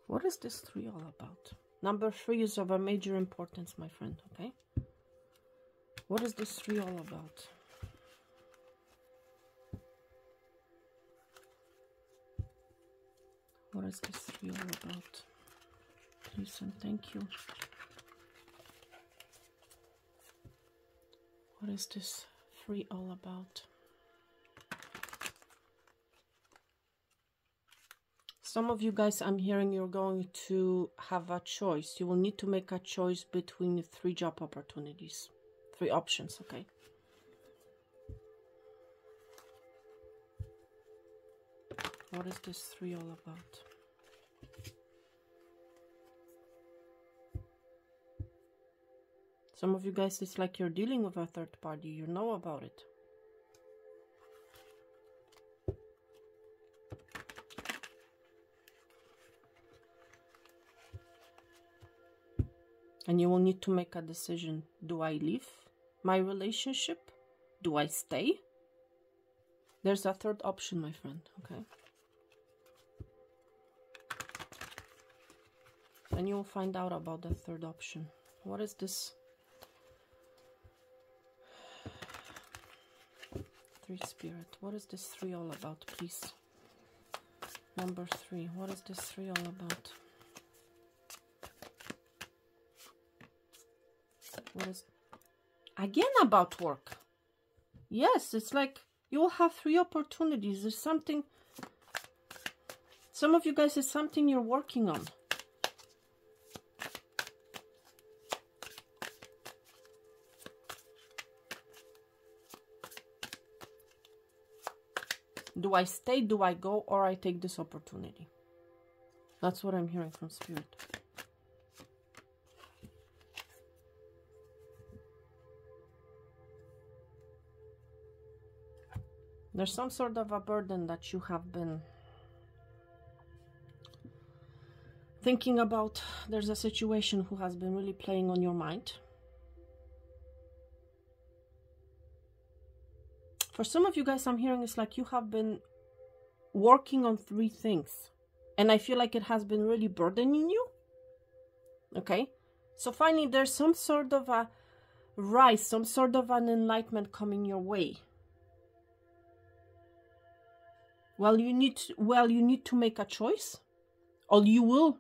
What is this 3 all about? Number 3 is of a major importance, my friend, okay? What is this 3 all about? What is this 3 all about? Please and thank you. What is this 3 all about? Some of you guys, I'm hearing you're going to have a choice. You will need to make a choice between 3 job opportunities. 3 options, okay? What is this 3 all about? Some of you guys, it's like you're dealing with a third party. You know about it. And you will need to make a decision. Do I leave my relationship? Do I stay? There's a third option, my friend, okay? And you will find out about the third option. What is this? 3 Spirit. What is this 3 all about, please? Number 3. What is this 3 all about? What is again about work? Yes, it's like you will have 3 opportunities. There's something, some of you guys, it's something you're working on. Do I stay, do I go, or I take this opportunity? That's what I'm hearing from Spirit. There's some sort of a burden that you have been thinking about. There's a situation who has been really playing on your mind. For some of you guys, I'm hearing it's like you have been working on 3 things. And I feel like it has been really burdening you. Okay? So finally, there's some sort of a rise, some sort of an enlightenment coming your way. Well, you need to make a choice, or you will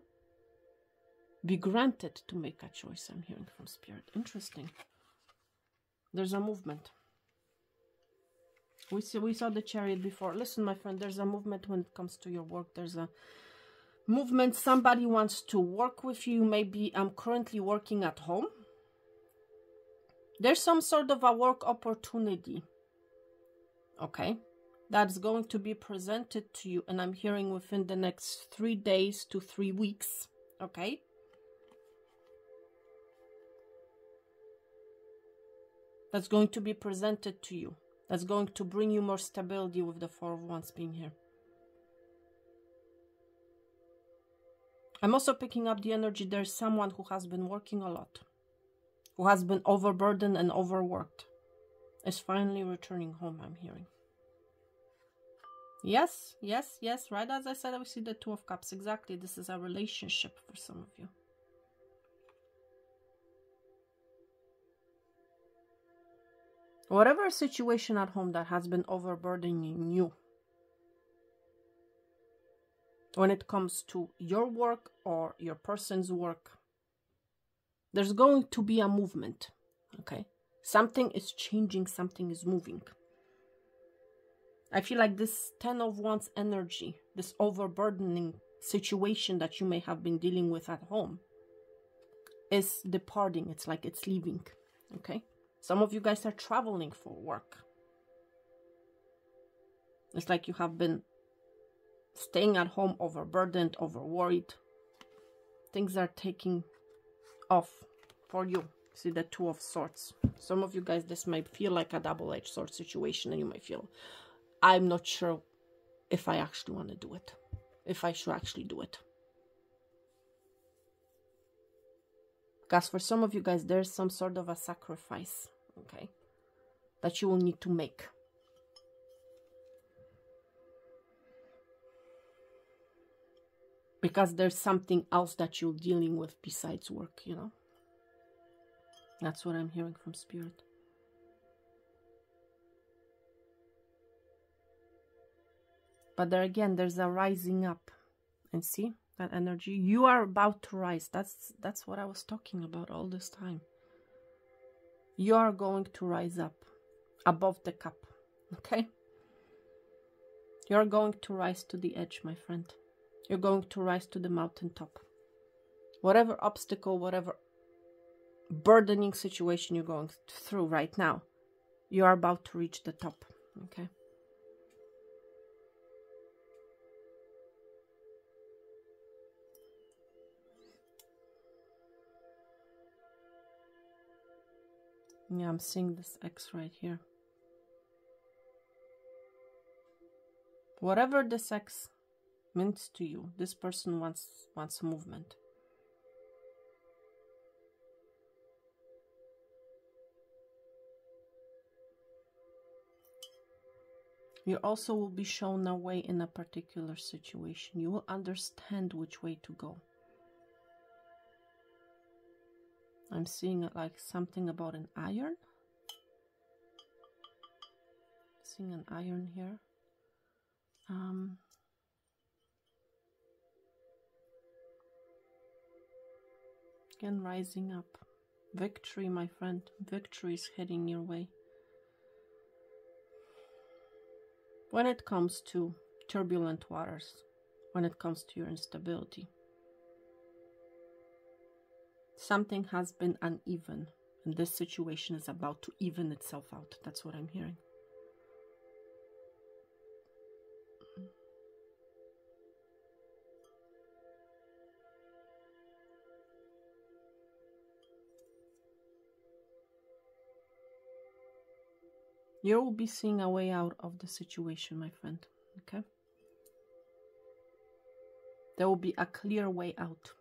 be granted to make a choice. I'm hearing from Spirit. Interesting. There's a movement. We saw the Chariot before. Listen, my friend, there's a movement when it comes to your work. There's a movement. Somebody wants to work with you. Maybe I'm currently working at home. There's some sort of a work opportunity. Okay? That's going to be presented to you. And I'm hearing within the next 3 days to 3 weeks. Okay? That's going to be presented to you. That's going to bring you more stability with the 4 of Wands being here. I'm also picking up the energy. There's someone who has been working a lot, who has been overburdened and overworked, is finally returning home, I'm hearing. Yes, yes, yes. Right as I said, we see the 2 of Cups. Exactly. This is a relationship for some of you. Whatever situation at home that has been overburdening you, when it comes to your work or your person's work, there's going to be a movement, okay? Something is changing, something is moving. I feel like this 10 of Wands energy, this overburdening situation that you may have been dealing with at home, is departing. It's like it's leaving, okay? Some of you guys are traveling for work. It's like you have been staying at home overburdened, overworried. Things are taking off for you. See the 2 of Swords. Some of you guys, this might feel like a double-edged sword situation, and you might feel, I'm not sure if I actually want to do it. If I should actually do it. Because for some of you guys, there's some sort of a sacrifice, okay, that you will need to make. Because there's something else that you're dealing with besides work, you know. That's what I'm hearing from Spirit. But there again, there's a rising up. And see that energy? You are about to rise. That's what I was talking about all this time. You are going to rise up above the cup. Okay? You're going to rise to the edge, my friend. You're going to rise to the mountaintop. Whatever obstacle, whatever burdening situation you're going through right now, you are about to reach the top. Okay? Yeah, I'm seeing this X right here. Whatever this X means to you, this person wants movement. You also will be shown a way in a particular situation. You will understand which way to go. I'm seeing it like something about an iron. Seeing an iron here. Again, rising up. Victory, my friend. Victory is heading your way. When it comes to turbulent waters, when it comes to your instability, something has been uneven, and this situation is about to even itself out. That's what I'm hearing. You will be seeing a way out of the situation, my friend. Okay? There will be a clear way out.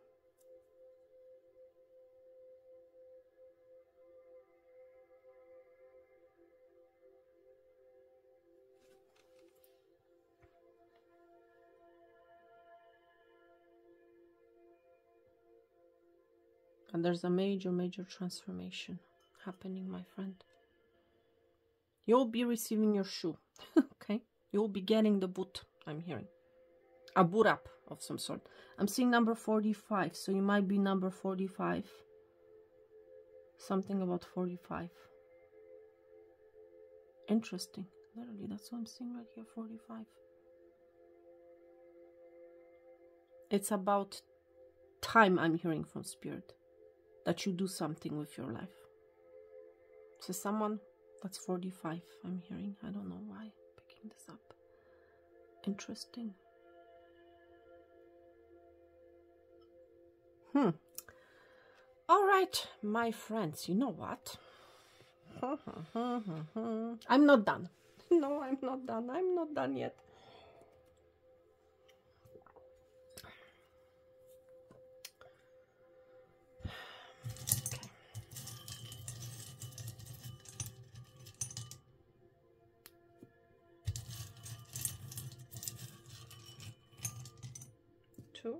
And there's a major, major transformation happening, my friend. You'll be receiving your shoe, okay? You'll be getting the boot, I'm hearing. A boot up of some sort. I'm seeing number 45, so you might be number 45. Something about 45. Interesting. Literally, that's what I'm seeing right here, 45. It's about time, I'm hearing from Spirit, that you do something with your life. So someone that's 45, I'm hearing. I don't know why I'm picking this up. Interesting. All right, my friends, you know what? I'm not done. No, I'm not done. I'm not done yet. Two.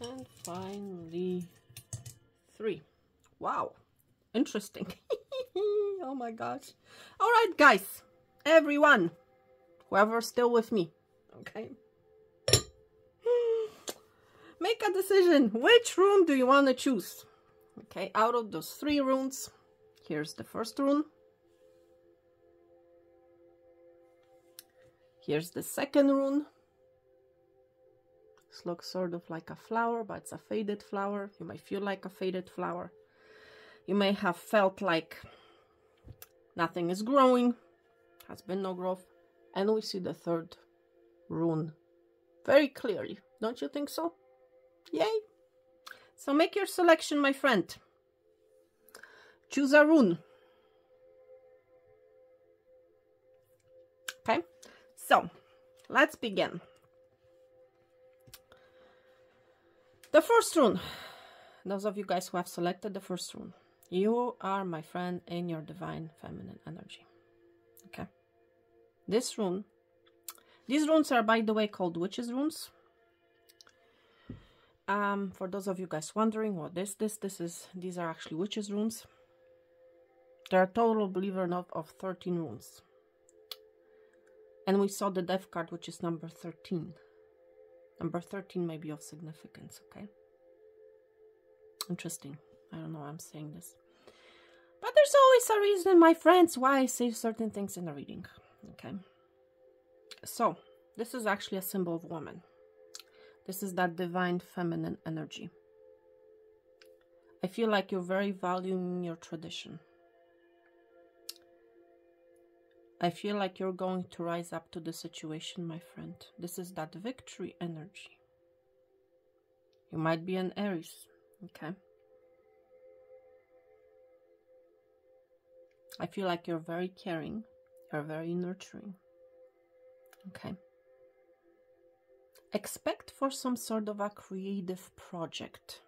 And finally, 3. Wow. Interesting. Oh my gosh. All right, guys. Everyone. Whoever's still with me. Okay. Make a decision. Which rune do you want to choose? Okay. Out of those 3 runes, here's the first rune. Here's the second rune. This looks sort of like a flower, but it's a faded flower. You might feel like a faded flower. You may have felt like nothing is growing. Has been no growth. And we see the third rune very clearly. Don't you think so? Yay! So make your selection, my friend. Choose a rune. Okay, so let's begin. The first rune, those of you guys who have selected the first rune, you are, my friend, in your divine feminine energy. Okay. This rune, these runes are, by the way, called witches runes. For those of you guys wondering what this is, these are actually witches runes. There are total, believe it or not, of 13 runes. And we saw the death card, which is number 13. Number 13 may be of significance, okay? Interesting. I don't know why I'm saying this. But there's always a reason, my friends, why I say certain things in the reading, okay? So, this is actually a symbol of woman. This is that divine feminine energy. I feel like you're very valuing your tradition. I feel like you're going to rise up to the situation, my friend. This is that victory energy. You might be an Aries, okay? I feel like you're very caring. You're very nurturing, okay? Expect for some sort of a creative project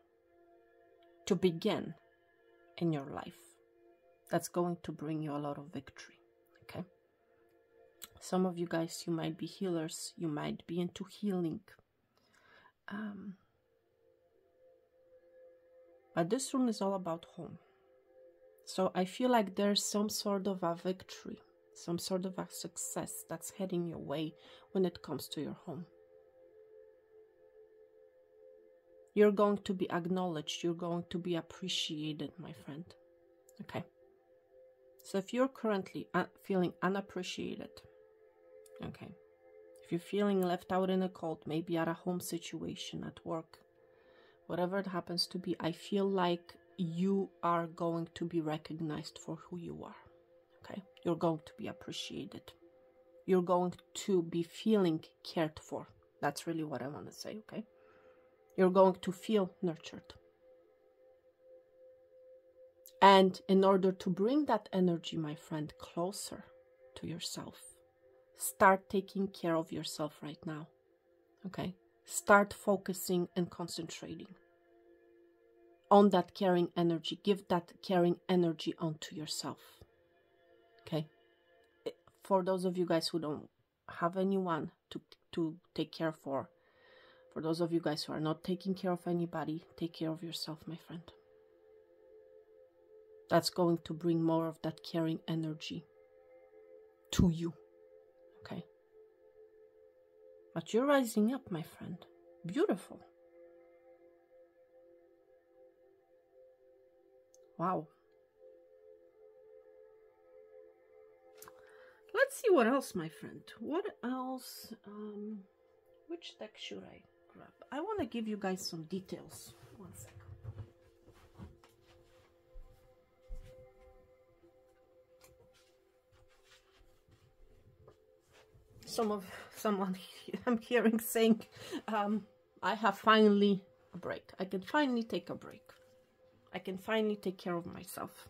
to begin in your life. That's going to bring you a lot of victory, okay? Some of you guys, you might be healers. You might be into healing. But this room is all about home. So I feel like there's some sort of a victory, some sort of a success that's heading your way when it comes to your home. You're going to be acknowledged. You're going to be appreciated, my friend. Okay. So if you're currently feeling unappreciated, okay, if you're feeling left out in a cold, maybe at a home situation, at work, whatever it happens to be, I feel like you are going to be recognized for who you are, okay? You're going to be appreciated. You're going to be feeling cared for. That's really what I want to say, okay? You're going to feel nurtured. And in order to bring that energy, my friend, closer to yourself, start taking care of yourself right now, okay? Start focusing and concentrating on that caring energy. Give that caring energy onto yourself, okay? For those of you guys who don't have anyone to take care for For those of you guys who are not taking care of anybody, take care of yourself, my friend. That's going to bring more of that caring energy to you. Okay? But you're rising up, my friend. Beautiful. Wow. Let's see what else, my friend. What else? Which deck should I grab? I want to give you guys some details. One second. Someone I'm hearing saying, I have finally a break. I can finally take a break. I can finally take care of myself.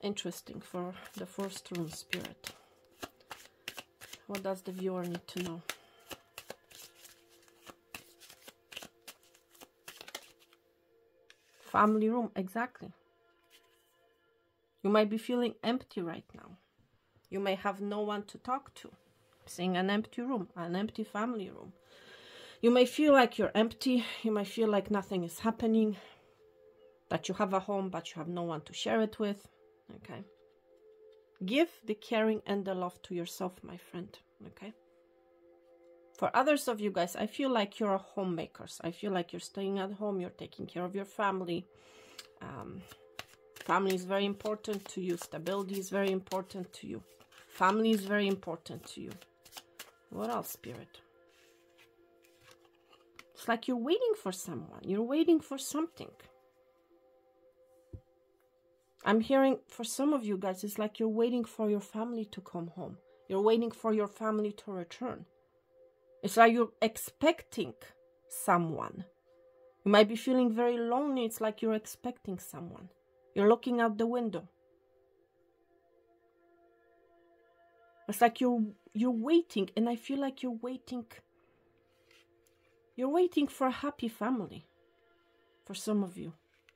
Interesting for the first room, Spirit. What does the viewer need to know? Family room, exactly. You might be feeling empty right now. You may have no one to talk to. Seeing an empty room, an empty family room. You may feel like you're empty. You might feel like nothing is happening. That you have a home, but you have no one to share it with. Okay. Give the caring and the love to yourself, my friend. Okay. For others of you guys, I feel like you're homemakers. I feel like you're staying at home. You're taking care of your family. Family is very important to you. Stability is very important to you. Family is very important to you. What else, Spirit? It's like you're waiting for someone. You're waiting for something. I'm hearing for some of you guys, it's like you're waiting for your family to come home. You're waiting for your family to return. It's like you're expecting someone. You might be feeling very lonely. It's like you're expecting someone. You're looking out the window. It's like you're waiting, and I feel like you're waiting. You're waiting for a happy family. For some of you,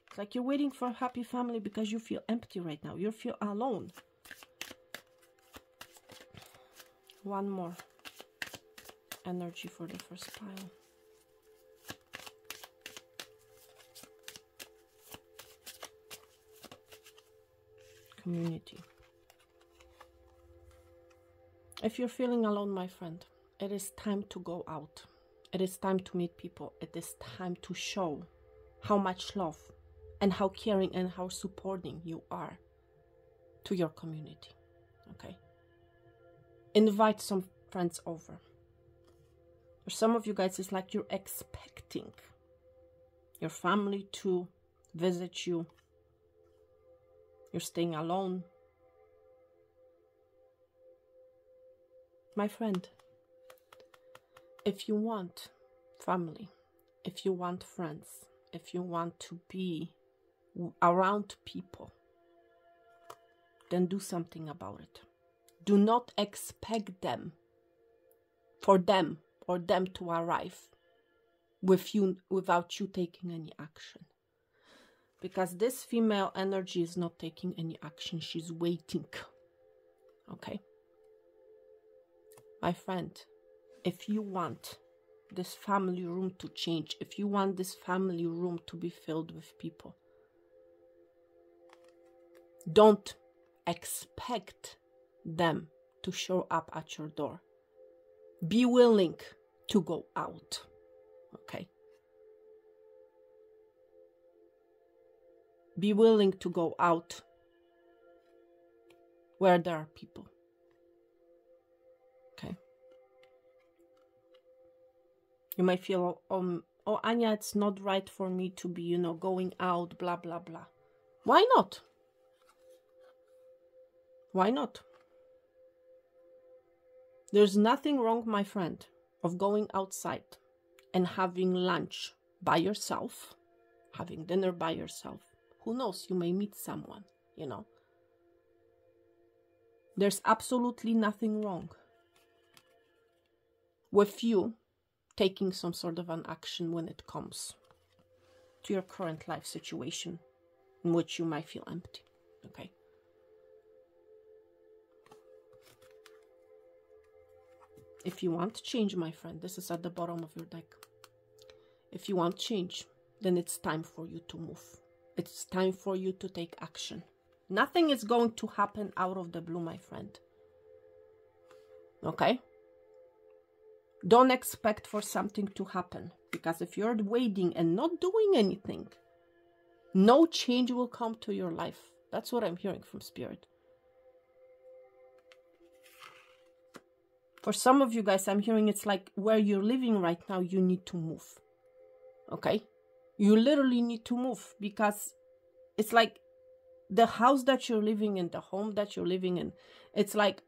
it's like you're waiting for a happy family because you feel empty right now. You feel alone. One more energy for the first pile. Community. If you're feeling alone, my friend, it is time to go out. It is time to meet people. It is time to show how much love and how caring and how supporting you are to your community. Okay? Invite some friends over. For some of you guys, it's like you're expecting your family to visit you. You're staying alone. My friend, if you want family, if you want friends, if you want to be around people, then do something about it. Do not expect them or them to arrive with you without you taking any action. Because this female energy is not taking any action. She's waiting. Okay? My friend, if you want this family room to change, if you want this family room to be filled with people, don't expect them to show up at your door. Be willing to go out. Okay? Be willing to go out where there are people. Okay? You might feel, oh, Anya, it's not right for me to be, going out, blah, blah, blah. Why not? Why not? There's nothing wrong, my friend, of going outside and having lunch by yourself, having dinner by yourself. Who knows? You may meet someone, There's absolutely nothing wrong with you taking some sort of an action when it comes to your current life situation in which you might feel empty. Okay? If you want change, my friend, this is at the bottom of your deck. If you want change, then it's time for you to move. It's time for you to take action. Nothing is going to happen out of the blue, my friend. Okay? Don't expect for something to happen, because if you're waiting and not doing anything, no change will come to your life. That's what I'm hearing from Spirit. For some of you guys, I'm hearing it's like where you're living right now, you need to move. Okay? You literally need to move, because it's like the house that you're living in, the home that you're living in, it's like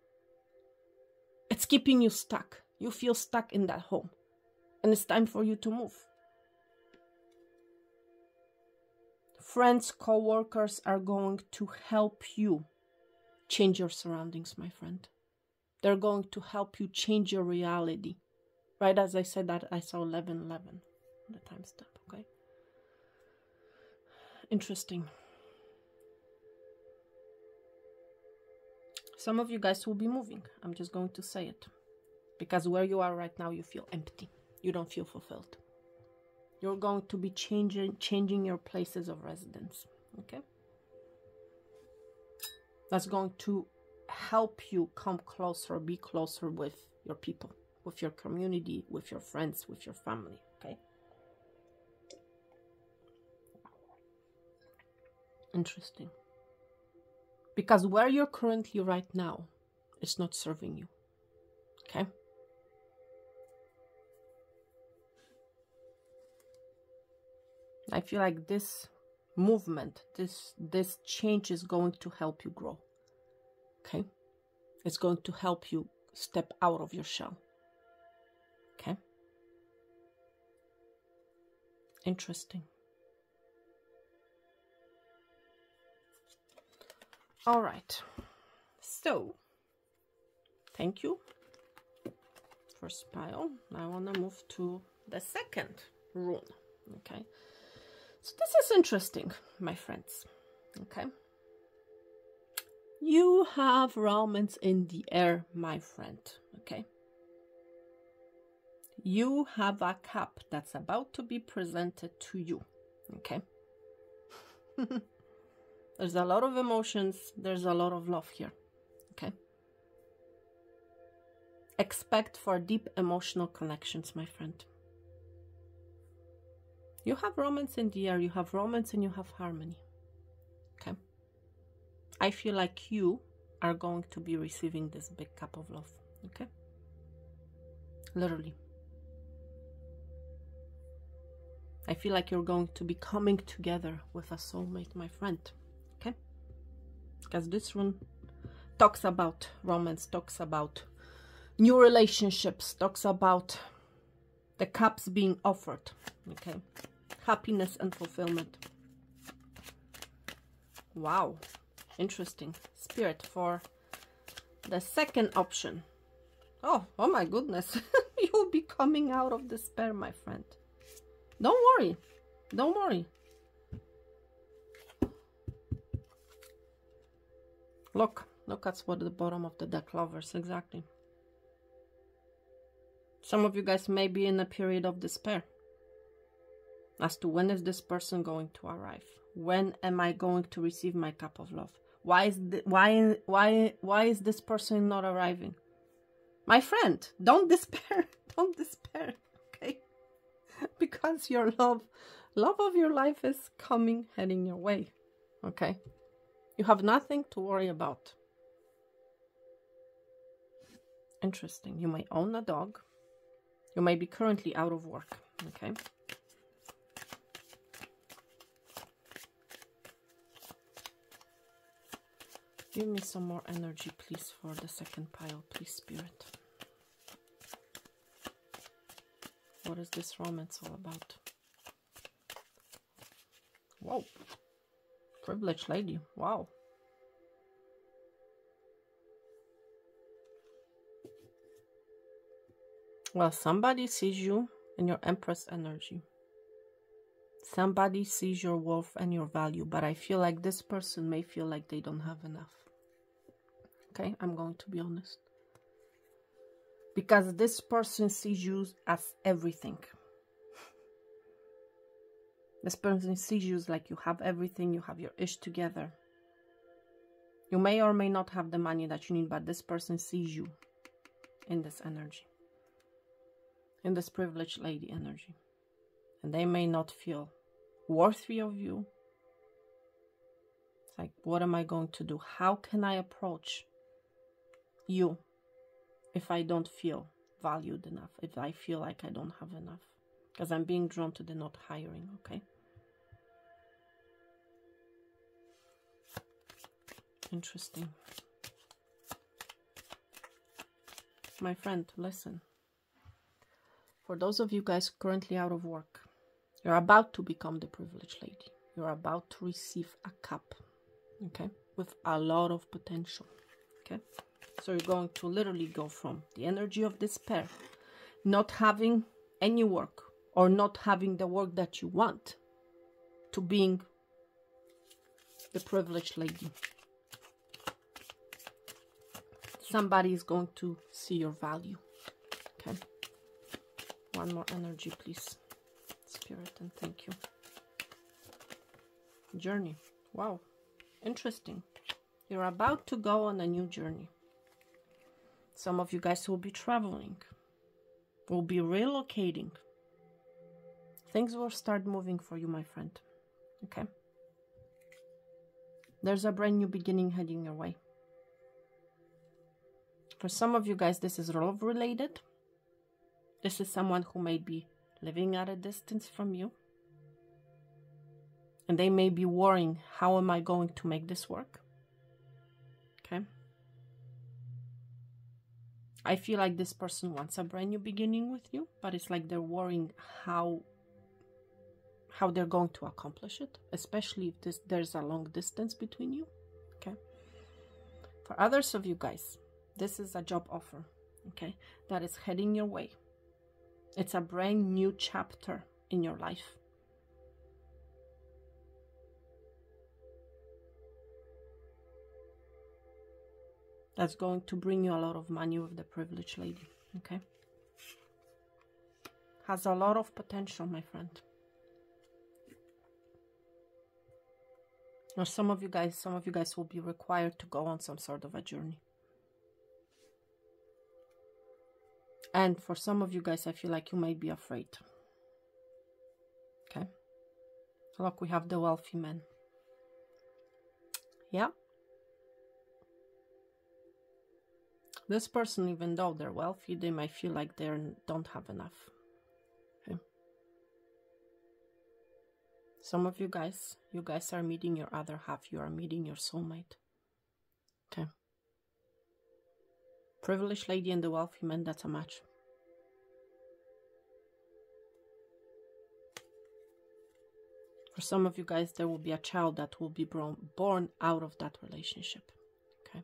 it's keeping you stuck. You feel stuck in that home. And it's time for you to move. Friends, co-workers are going to help you change your surroundings, my friend. They're going to help you change your reality. Right as I said that, I saw 11:11, the time step, okay? Interesting. Some of you guys will be moving. I'm just going to say it. Because where you are right now, you feel empty. You don't feel fulfilled. You're going to be changing your places of residence, okay? That's going to help you come closer, be closer with your people, with your community, with your friends, with your family, okay? Interesting. Because where you're currently right now, it's not serving you, okay? I feel like this movement, this change is going to help you grow. Okay? It's going to help you step out of your shell. Okay? Interesting. All right. So, thank you. First pile. I want to move to the second rune. Okay? So this is interesting, my friends. Okay? You have romance in the air, my friend. Okay? You have a cup that's about to be presented to you. Okay? There's a lot of emotions. There's a lot of love here. Okay? Expect for deep emotional connections, my friend. You have romance in the air, you have romance and you have harmony. Okay? I feel like you are going to be receiving this big cup of love. Okay? Literally. I feel like you're going to be coming together with a soulmate, my friend. Okay? Because this rune talks about romance, talks about new relationships, talks about the cups being offered. Okay? Happiness and fulfillment. Wow. Interesting. Spirit for the second option. Oh my goodness. You'll be coming out of despair, my friend. Don't worry. Don't worry. Look at what the bottom of the deck, lovers. Exactly. Some of you guys may be in a period of despair. As to when is this person going to arrive? When am I going to receive my cup of love? Why is this person not arriving? My friend, don't despair. Don't despair. Okay? Because your love of your life is coming, heading your way. Okay? You have nothing to worry about. Interesting. You may own a dog. You may be currently out of work. Okay? Give me some more energy, please, for the second pile, please, Spirit. What is this romance all about? Wow. Privileged lady. Wow. Well, somebody sees you in your Empress energy. Somebody sees your worth and your value, but I feel like this person may feel like they don't have enough. Okay, I'm going to be honest. Because this person sees you as everything. This person sees you as like you have everything, you have your ish together. You may or may not have the money that you need, but this person sees you in this energy, in this privileged lady energy. And they may not feel worthy of you. It's like, what am I going to do? How can I approach you if I don't feel valued enough, if I feel like I don't have enough? Because I'm being drawn to the not hiring, okay? Interesting. My friend, listen. For those of you guys currently out of work, you're about to become the privileged lady. You're about to receive a cup, okay? With a lot of potential, okay? So you're going to literally go from the energy of despair, not having any work or not having the work that you want, to being the privileged lady. Somebody is going to see your value, okay? One more energy, please, Spirit, and thank you. Journey. Wow, interesting. You're about to go on a new journey. Some of you guys will be traveling, will be relocating. Things will start moving for you, my friend, okay? There's a brand new beginning heading your way. For some of you guys, this is love related. This is someone who may be living at a distance from you. And they may be worrying, how am I going to make this work? Okay. I feel like this person wants a brand new beginning with you, but it's like they're worrying how they're going to accomplish it, especially if there's a long distance between you. Okay. For others of you guys, this is a job offer, okay, that is heading your way. It's a brand new chapter in your life. That's going to bring you a lot of money with the privileged lady, okay? Has a lot of potential, my friend. Or some of you guys will be required to go on some sort of a journey. And for some of you guys, I feel like you might be afraid. Okay. Look, we have the wealthy man. Yeah. This person, even though they're wealthy, they might feel like they don't have enough. Okay. Some of you guys are meeting your other half. You are meeting your soulmate. Okay. Privileged lady and the wealthy man, that's a match. For some of you guys, there will be a child that will be born out of that relationship. Okay.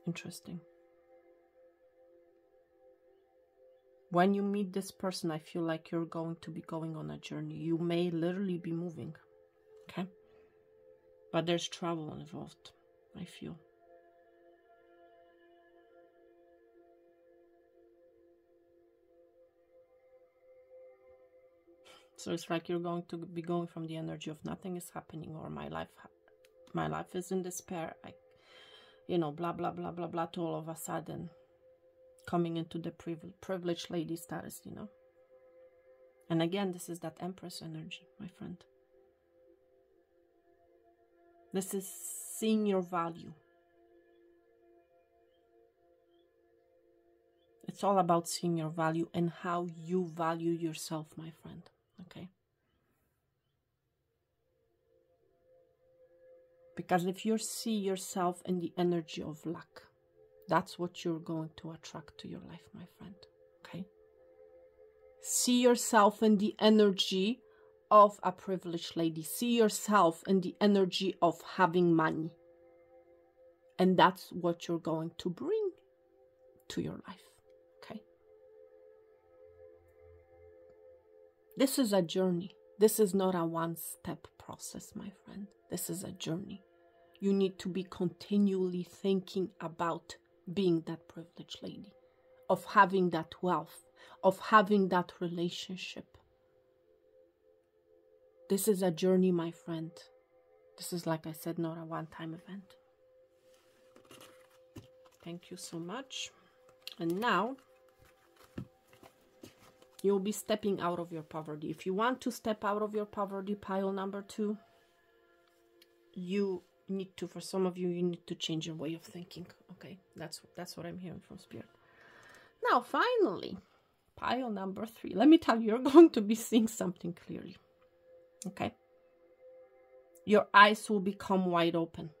Interesting. When you meet this person, I feel like you're going to be going on a journey. You may literally be moving. Okay. But there's travel involved, I feel. So it's like you're going to be going from the energy of nothing is happening, or my life is in despair, blah, blah, blah, blah, blah, to all of a sudden coming into the privileged lady status, And again, this is that Empress energy, my friend. This is seeing your value. It's all about seeing your value and how you value yourself, my friend. Okay. Because if you see yourself in the energy of luck, that's what you're going to attract to your life, my friend. Okay. See yourself in the energy of a privileged lady. See yourself in the energy of having money. And that's what you're going to bring to your life. Okay. This is a journey. This is not a one-step process, my friend. This is a journey. You need to be continually thinking about being that privileged lady, of having that wealth, of having that relationship, This is a journey, my friend. This is, like I said, not a one-time event. Thank you so much. And now, you'll be stepping out of your poverty. If you want to step out of your poverty, pile number 2, you need to, for some of you, you need to change your way of thinking. Okay, that's what I'm hearing from Spirit. Now, finally, pile number 3. Let me tell you, you're going to be seeing something clearly. Okay? Your eyes will become wide open.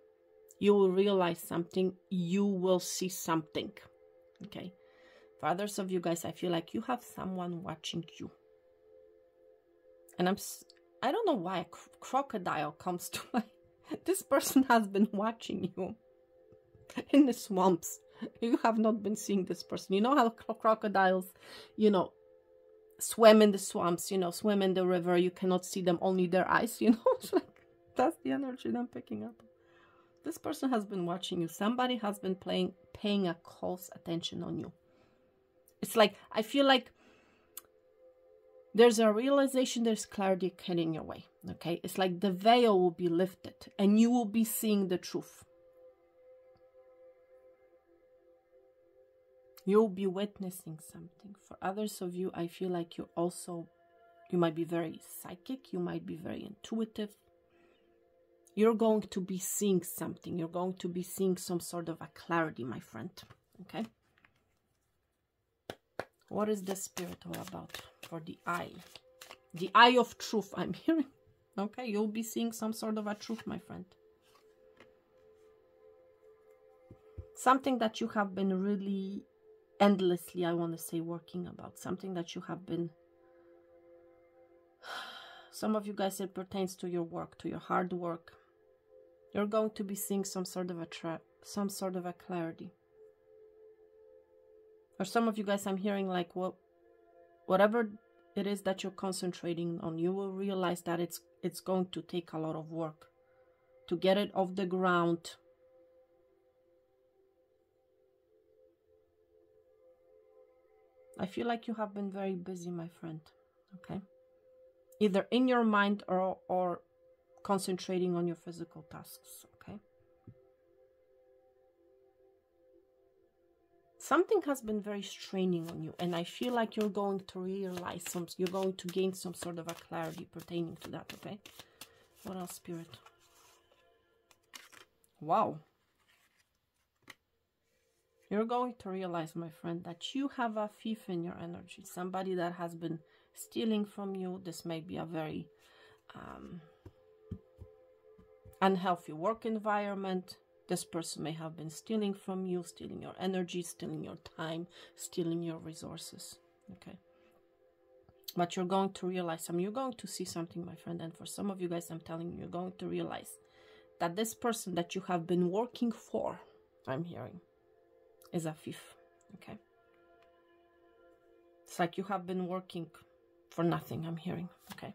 You will realize something. You will see something. Okay? For others of you guys, I feel like you have someone watching you. And I don't know why a crocodile comes to mind. This person has been watching you in the swamps. You have not been seeing this person. You know how crocodiles, you know, swim in the swamps, you know, swim in the river. You cannot see them, only their eyes, you know. It's like, that's the energy that I'm picking up. This person has been watching you. Somebody has been paying a close attention on you. It's like, I feel like there's a realization, there's clarity heading your way. Okay? It's like the veil will be lifted and you will be seeing the truth. You'll be witnessing something. For others of you, I feel like you might be very psychic. You might be very intuitive. You're going to be seeing something. You're going to be seeing some sort of a clarity, my friend. Okay? What is the Spirit all about for the eye? The eye of truth, I'm hearing. Okay, you'll be seeing some sort of a truth, my friend. Something that you have been really endlessly, I want to say, working about. Something that you have been... Some of you guys, it pertains to your work, to your hard work. You're going to be seeing some sort of a clarity. For some of you guys, I'm hearing like, whatever it is that you're concentrating on, you will realize that it's going to take a lot of work to get it off the ground. I feel like you have been very busy, my friend. Okay? Either in your mind or concentrating on your physical tasks. Okay? Something has been very straining on you, and I feel like you're going to realize you're going to gain some sort of a clarity pertaining to that. Okay? What else, Spirit? Wow. You're going to realize, my friend, that you have a thief in your energy. Somebody that has been stealing from you. This may be a very unhealthy work environment. This person may have been stealing from you, stealing your energy, stealing your time, stealing your resources. Okay? But you're going to realize something. You're going to see something, my friend. And for some of you guys, I'm telling you, you're going to realize that this person that you have been working for, I'm hearing, is a thief. Okay? It's like you have been working for nothing, I'm hearing. Okay?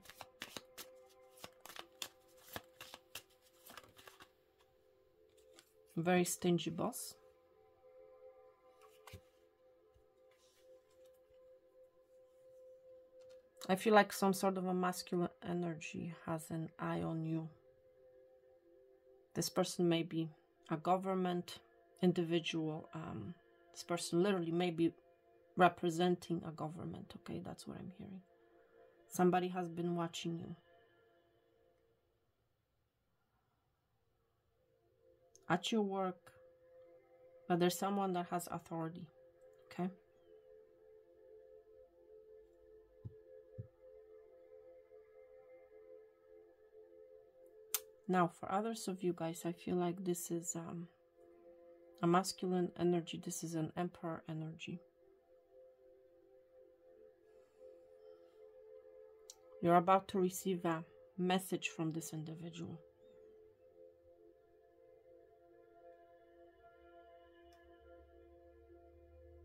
Very stingy boss. I feel like some sort of a masculine energy has an eye on you. This person may be a government individual. This person literally may be representing a government. Okay, that's what I'm hearing. Somebody has been watching you. At your work, but there's someone that has authority. Okay? Now, for others of you guys, I feel like this is a masculine energy. This is an emperor energy. You're about to receive a message from this individual.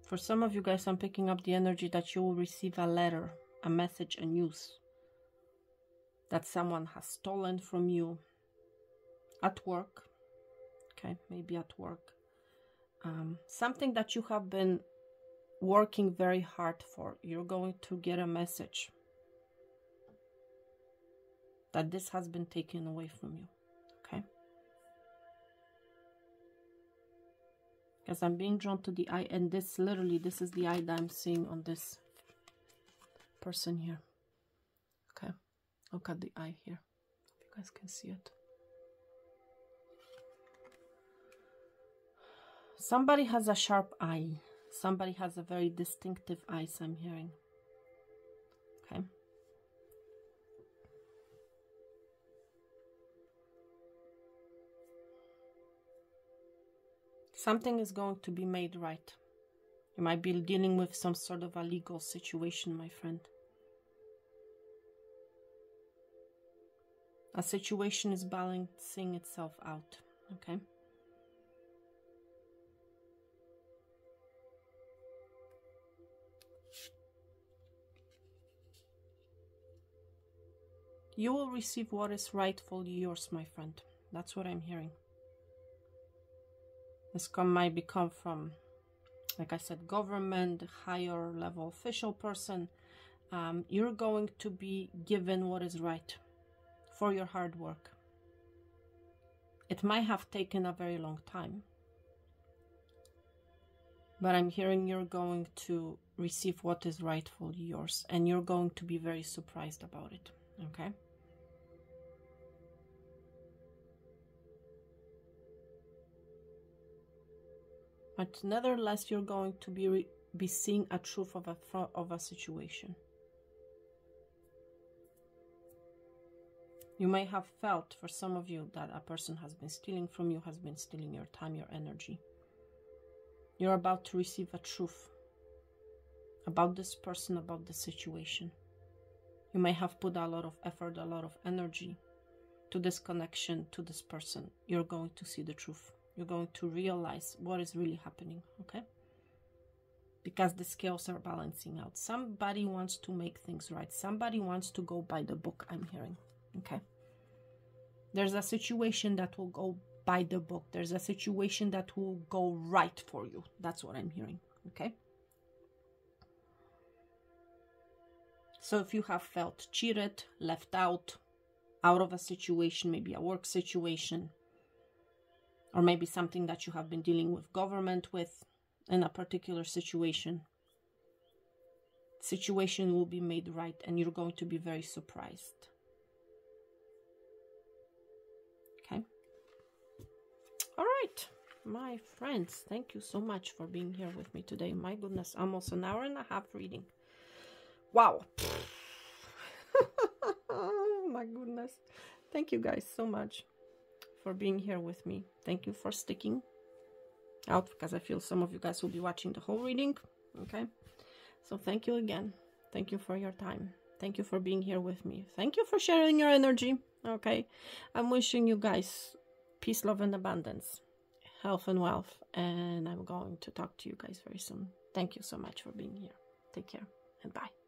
For some of you guys, I'm picking up the energy that you will receive a letter, a message, a news that someone has stolen from you at work. Okay, maybe at work. Something that you have been working very hard for. You're going to get a message. that this has been taken away from you, okay? Because I'm being drawn to the eye, and this literally, this is the eye that I'm seeing on this person here. Okay, look at the eye here. If you guys can see it. Somebody has a sharp eye. Somebody has a very distinctive eyes, I'm hearing. Okay. Something is going to be made right. You might be dealing with some sort of a legal situation, my friend. A situation is balancing itself out, okay? You will receive what is rightfully yours, my friend. That's what I'm hearing. This might become from, like I said, government, higher level official person. You're going to be given what is right for your hard work. It might have taken a very long time, but I'm hearing you're going to receive what is rightfully yours, and you're going to be very surprised about it, okay? But nevertheless, you're going to be seeing a truth of a situation. You may have felt, for some of you, that a person has been stealing from you, has been stealing your time, your energy. You're about to receive a truth about this person, about the situation. You may have put a lot of effort, a lot of energy to this connection, to this person. You're going to see the truth. You're going to realize what is really happening, okay? Because the scales are balancing out. Somebody wants to make things right. Somebody wants to go by the book, I'm hearing, okay? There's a situation that will go by the book. There's a situation that will go right for you. That's what I'm hearing, okay? So if you have felt cheated, left out of a situation, maybe a work situation, or maybe something that you have been dealing with government with in a particular situation will be made right, and you're going to be very surprised. Okay. All right, my friends, thank you so much for being here with me today. My goodness, almost an hour and a half reading. Wow. Oh my goodness. Thank you guys so much for being here with me. Thank you for sticking out, because I feel some of you guys will be watching the whole reading, okay? So thank you again. Thank you for your time. Thank you for being here with me. Thank you for sharing your energy, okay? I'm wishing you guys peace, love, and abundance, health and wealth, and I'm going to talk to you guys very soon. Thank you so much for being here. Take care and bye.